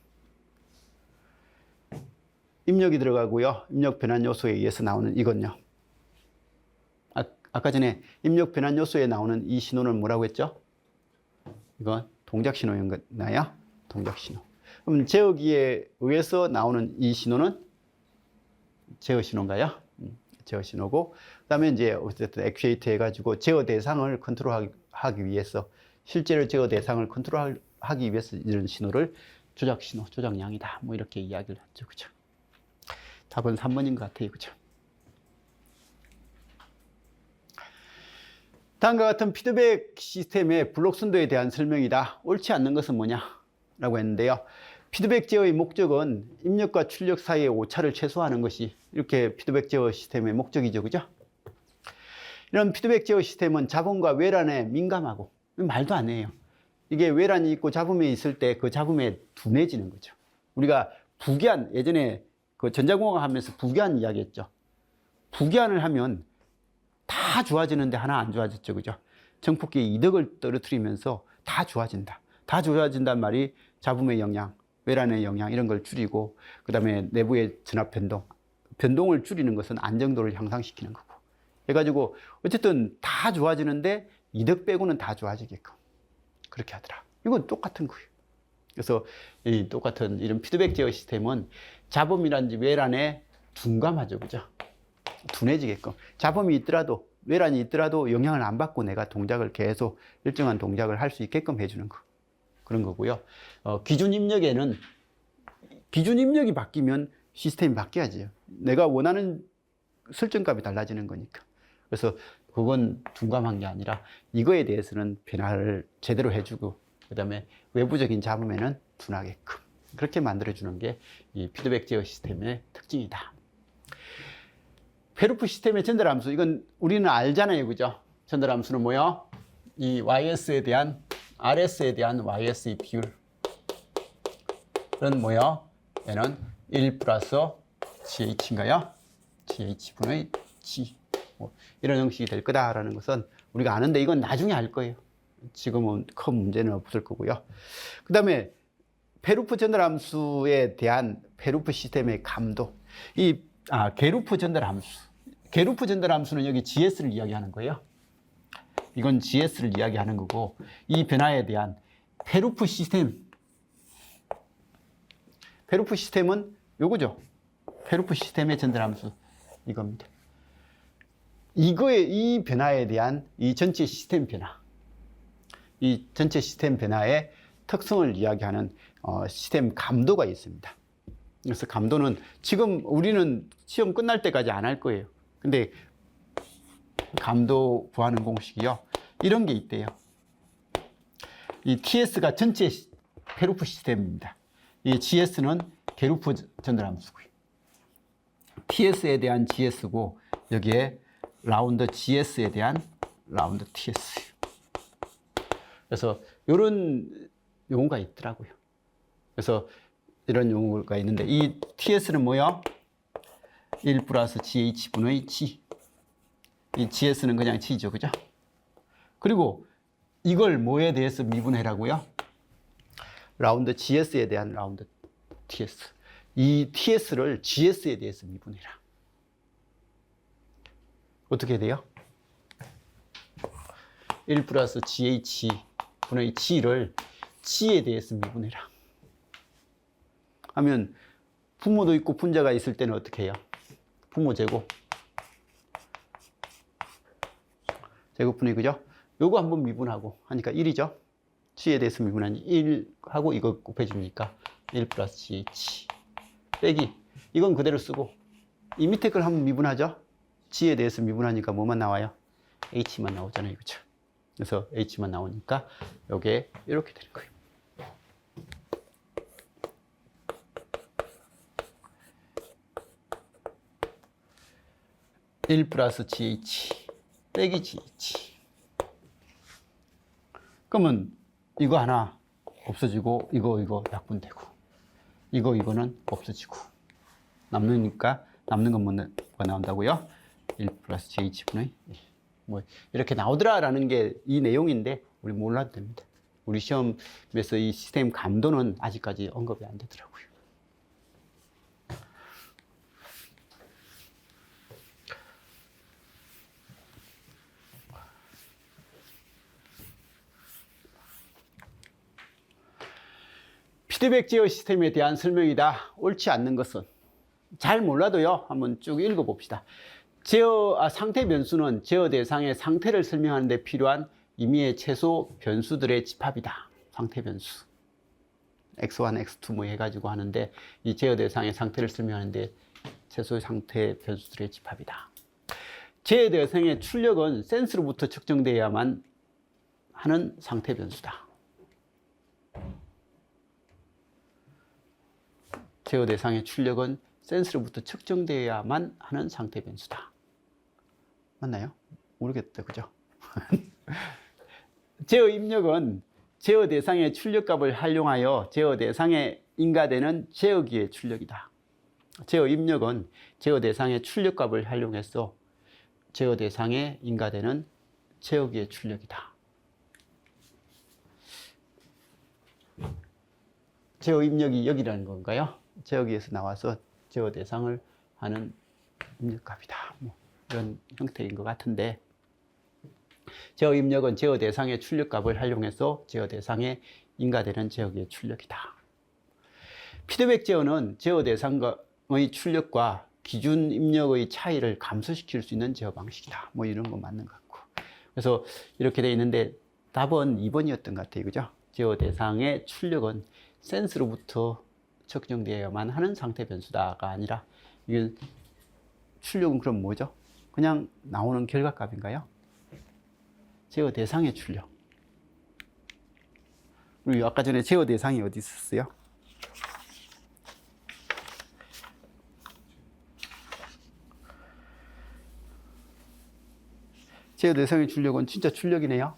입력이 들어가고요. 입력 변환 요소에 의해서 나오는 이건요. 아까 전에 입력 변환 요소에 나오는 이 신호는 뭐라고 했죠? 이건 동작 신호였나요? 동작 신호. 그럼 제어기에 의해서 나오는 이 신호는 제어 신호인가요? 제어 신호고, 그 다음에 이제 어쨌든 액추에이터 해가지고 제어 대상을 컨트롤하기 위해서, 실제로 제어 대상을 컨트롤하기 위해서 이런 신호를 조작 신호, 조작량이다. 뭐 이렇게 이야기를 했죠. 그죠? 답은 3번인 것 같아요. 그죠? 다음과 같은 피드백 시스템의 블록 순도에 대한 설명이다. 옳지 않는 것은 뭐냐? 라고 했는데요. 피드백 제어의 목적은 입력과 출력 사이의 오차를 최소화하는 것이 이렇게 피드백 제어 시스템의 목적이죠. 그죠? 이런 피드백 제어 시스템은 잡음과 외란에 민감하고, 말도 안 해요. 이게 외란이 있고 잡음이 있을 때 그 잡음에 둔해지는 거죠. 우리가 부기한, 예전에 그 전자공학 하면서 부기한 이야기 했죠. 부기한을 하면 다 좋아지는데 하나 안 좋아졌죠. 그죠? 정폭기의 이득을 떨어뜨리면서 다 좋아진다. 다 좋아진단 말이 잡음의 영향, 외란의 영향 이런 걸 줄이고, 그 다음에 내부의 전압 변동을 줄이는 것은 안정도를 향상시키는 거고 해가지고 어쨌든 다 좋아지는데 이득 빼고는 다 좋아지게끔 그렇게 하더라. 이건 똑같은 거예요. 그래서 이 똑같은 이런 피드백 제어 시스템은 잡음이란지 외란에 둔감하죠. 그죠? 둔해지게끔. 잡음이 있더라도, 외란이 있더라도 영향을 안 받고 내가 동작을 계속 일정한 동작을 할 수 있게끔 해주는 거. 그런 거고요. 기준 입력에는, 기준 입력이 바뀌면 시스템이 바뀌어야지. 내가 원하는 설정값이 달라지는 거니까. 그래서 그건 둔감한 게 아니라 이거에 대해서는 변화를 제대로 해주고, 그 다음에 외부적인 잡음에는 둔하게끔 그렇게 만들어주는 게 이 피드백 제어 시스템의 특징이다. 페루프 시스템의 전달함수, 이건 우리는 알잖아요, 그죠? 전달함수는 뭐요? 이 YS에 대한 RS에 대한 YS의 비율은 뭐요? 얘는 1 플러스 GH인가요? GH분의 G. 뭐 이런 형식이 될 거다라는 것은 우리가 아는데 이건 나중에 알 거예요. 지금은 큰 문제는 없을 거고요. 그 다음에 페루프 전달함수에 대한 페루프 시스템의 감도. 게루프 전달함수. 게루프 전달함수는 여기 GS를 이야기하는 거예요. 이건 GS를 이야기하는 거고, 이 변화에 대한 페루프 시스템. 페루프 시스템은 요거죠. 페루프 시스템의 전달함수. 이겁니다. 이 변화에 대한 이 전체 시스템 변화. 이 전체 시스템 변화의 특성을 이야기하는 시스템 감도가 있습니다. 그래서 감도는 지금 우리는 시험 끝날 때까지 안 할 거예요. 근데 감도 구하는 공식이요. 이런 게 있대요. 이 TS가 전체 페루프 시스템입니다. 이 GS는 게루프 전달함수고요. TS에 대한 GS고 여기에 라운드 GS에 대한 라운드 TS. 그래서 이런 용어가 있더라고요. 그래서 이런 용어가 있는데 이 TS는 뭐야? 1 플러스 GH분의 G. 이 GS는 그냥 G죠, 그죠? 그리고 이걸 뭐에 대해서 미분해라고요? 라운드 GS에 대한 라운드 TS. 이 TS를 GS에 대해서 미분해라. 어떻게 돼요? 1 플러스 GH분의 G를 G에 대해서 미분해라. 하면 분모도 있고 분자가 있을 때는 어떻게 해요? 분모 제곱. 제곱분의 그죠? 요거 한번 미분하고 하니까 1이죠? G에 대해서 미분하니 1하고 이거 곱해주니까 1 플러스 GH. 빼기. 이건 그대로 쓰고 이 밑에 걸 한번 미분하죠? G에 대해서 미분하니까 뭐만 나와요? H만 나오잖아요. 그죠? 그래서 H만 나오니까 요게 이렇게 되는 거예요. (1 플러스 GH) 빼기 GH. 그러면 이거 하나 없어지고 이거 약분되고 이거는 없어지고 남으니까 남는 건 뭐가 나온다고요? 1 플러스 GH분의 1. 뭐 이렇게 나오더라라는 게 이 내용인데 우리 몰라도 됩니다. 우리 시험에서 이 시스템 감도는 아직까지 언급이 안 되더라고요. 피드백 제어 시스템에 대한 설명이다. 옳지 않는 것은 잘 몰라도요. 한번 쭉 읽어봅시다. 상태 변수는 제어 대상의 상태를 설명하는 데 필요한 임의의 최소 변수들의 집합이다. 상태 변수. x1, x2 뭐 해가지고 하는데 이 제어 대상의 상태를 설명하는데 최소 상태 변수들의 집합이다. 제어 대상의 출력은 센스로부터 측정되어야만 하는 상태 변수다. 제어 대상의 출력은 센스로부터 측정되어야만 하는 상태 변수다. 맞나요? 모르겠다, 그죠? 제어 입력은 제어 대상의 출력값을 활용하여 제어 대상에 인가되는 제어기의 출력이다. 제어 입력은 제어 대상의 출력값을 활용해서 제어 대상에 인가되는 제어기의 출력이다. 제어 입력이 여기라는 건가요? 제어기에서 나와서 제어 대상을 하는 입력값이다. 뭐 이런 형태인 것 같은데, 제어 입력은 제어 대상의 출력값을 활용해서 제어 대상에 인가되는 제어기의 출력이다. 피드백 제어는 제어 대상의 출력과 기준 입력의 차이를 감소시킬 수 있는 제어 방식이다. 뭐 이런 거 맞는 것 같고. 그래서 이렇게 되어 있는데 답은 2번이었던 것 같아요. 그죠? 제어 대상의 출력은 센스로부터 측정되어야만 하는 상태 변수다가 아니라, 이게 출력은 그럼 뭐죠? 그냥 나오는 결과값인가요? 제어 대상의 출력. 그리고 아까 전에 제어 대상이 어디 있었어요? 제어 대상의 출력은 진짜 출력이네요.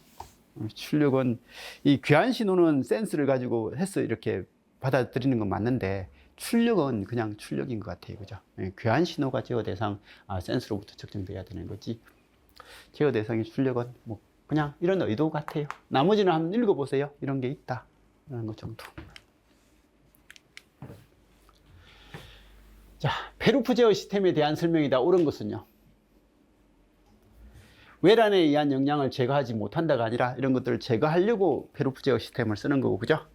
출력은 이 귀한 신호는 센스를 가지고 해서 이렇게 받아들이는 건 맞는데 출력은 그냥 출력인 것 같아요. 그죠? 귀한 신호가 제어 대상 센스로부터 측정돼야 되는 거지. 제어 대상의 출력은 뭐 그냥 이런 의도 같아요. 나머지는 한번 읽어보세요. 이런 게 있다. 라는 것 정도. 자, 페루프 제어 시스템에 대한 설명이다. 옳은 것은요. 외란에 의한 영향을 제거하지 못한다가 아니라 이런 것들을 제거하려고 페루프 제어 시스템을 쓰는 거고, 그죠?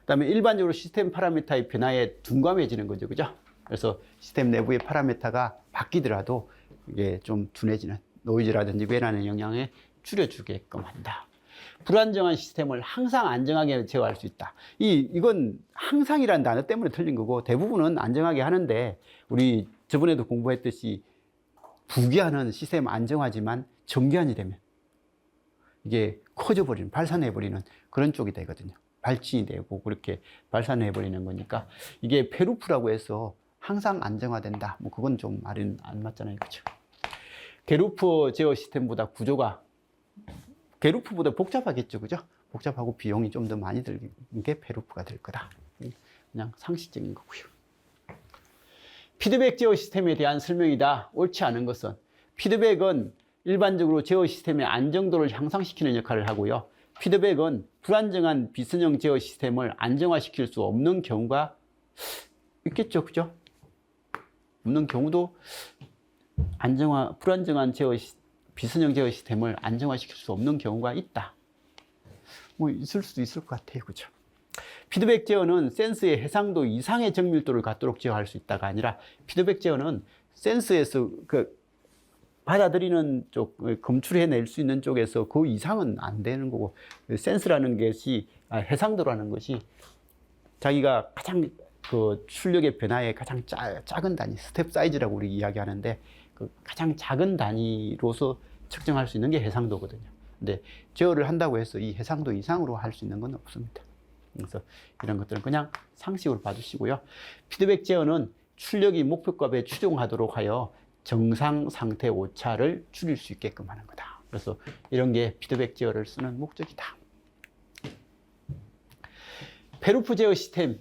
그 다음에 일반적으로 시스템 파라미터의 변화에 둔감해지는 거죠, 그죠? 그래서 시스템 내부의 파라미터가 바뀌더라도 이게 좀 둔해지는 노이즈라든지 외란의 영향에 줄여주게끔 한다. 불안정한 시스템을 항상 안정하게 제어할 수 있다. 이건 항상이라는 단어 때문에 틀린 거고 대부분은 안정하게 하는데 우리 저번에도 공부했듯이 부기하는 시스템 안정하지만 정기한이 되면 이게 커져버리는, 발산해버리는 그런 쪽이 되거든요. 발진이 되고 그렇게 발산해버리는 거니까 이게 페루프라고 해서 항상 안정화된다. 뭐 그건 좀 말은 안 맞잖아요. 그렇죠? 게루프 제어 시스템보다 구조가 게루프보다 복잡하겠죠. 그죠? 복잡하고 비용이 좀 더 많이 들는 게 페루프가 될 거다. 그냥 상식적인 거고요. 피드백 제어 시스템에 대한 설명이다. 옳지 않은 것은 피드백은 일반적으로 제어 시스템의 안정도를 향상시키는 역할을 하고요. 피드백은 불안정한 비선형 제어 시스템을 안정화시킬 수 없는 경우가 있겠죠. 그죠? 없는 경우도 불안정한 비선형 제어 시스템을 안정화시킬 수 없는 경우가 있다. 뭐 있을 수도 있을 것 같아요. 그죠? 피드백 제어는 센스의 해상도 이상의 정밀도를 갖도록 제어할 수 있다가 아니라 피드백 제어는 센스에서 받아들이는 쪽, 검출해낼 수 있는 쪽에서 그 이상은 안 되는 거고, 센스라는 것이, 해상도라는 것이 자기가 가장 출력의 변화의 가장 작은 단위, 스텝 사이즈라고 우리 이야기하는데 그 가장 작은 단위로서 측정할 수 있는 게 해상도거든요. 근데 제어를 한다고 해서 이 해상도 이상으로 할 수 있는 건 없습니다. 그래서 이런 것들은 그냥 상식으로 봐주시고요. 피드백 제어는 출력이 목표값에 추종하도록 하여 정상 상태 오차를 줄일 수 있게끔 하는 거다. 그래서 이런 게 피드백 제어를 쓰는 목적이다. 페루프 제어 시스템이죠,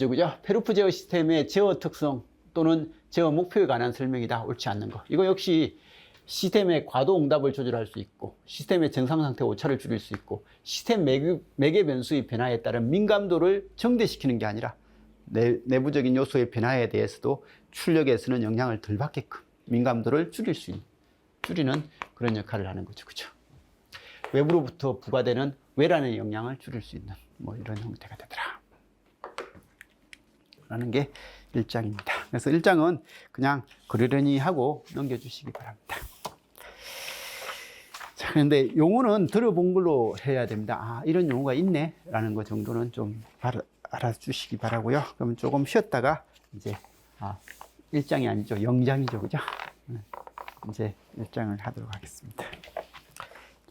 그죠? 페루프 제어 시스템의 제어 특성 또는 제어 목표에 관한 설명이다. 옳지 않는 거. 이거 역시 시스템의 과도 응답을 조절할 수 있고, 시스템의 정상 상태 오차를 줄일 수 있고, 시스템 매개 변수의 변화에 따른 민감도를 정대시키는 게 아니라 내부적인 요소의 변화에 대해서도 출력에서는 영향을 덜 받게끔 민감도를 줄이는 그런 역할을 하는 거죠. 그죠? 외부로부터 부과되는 외란의 영향을 줄일 수 있는 뭐 이런 형태가 되더라. 라는 게 1장입니다. 그래서 1장은 그냥 그러려니 하고 넘겨주시기 바랍니다. 자, 그런데 용어는 들어본 걸로 해야 됩니다. 이런 용어가 있네 라는 것 정도는 좀 알아주시기 바라고요. 그럼 조금 쉬었다가 이제 1장이 아니죠. 0장이죠. 그죠? 이제 1장을 하도록 하겠습니다.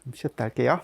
좀 쉬었다 할게요.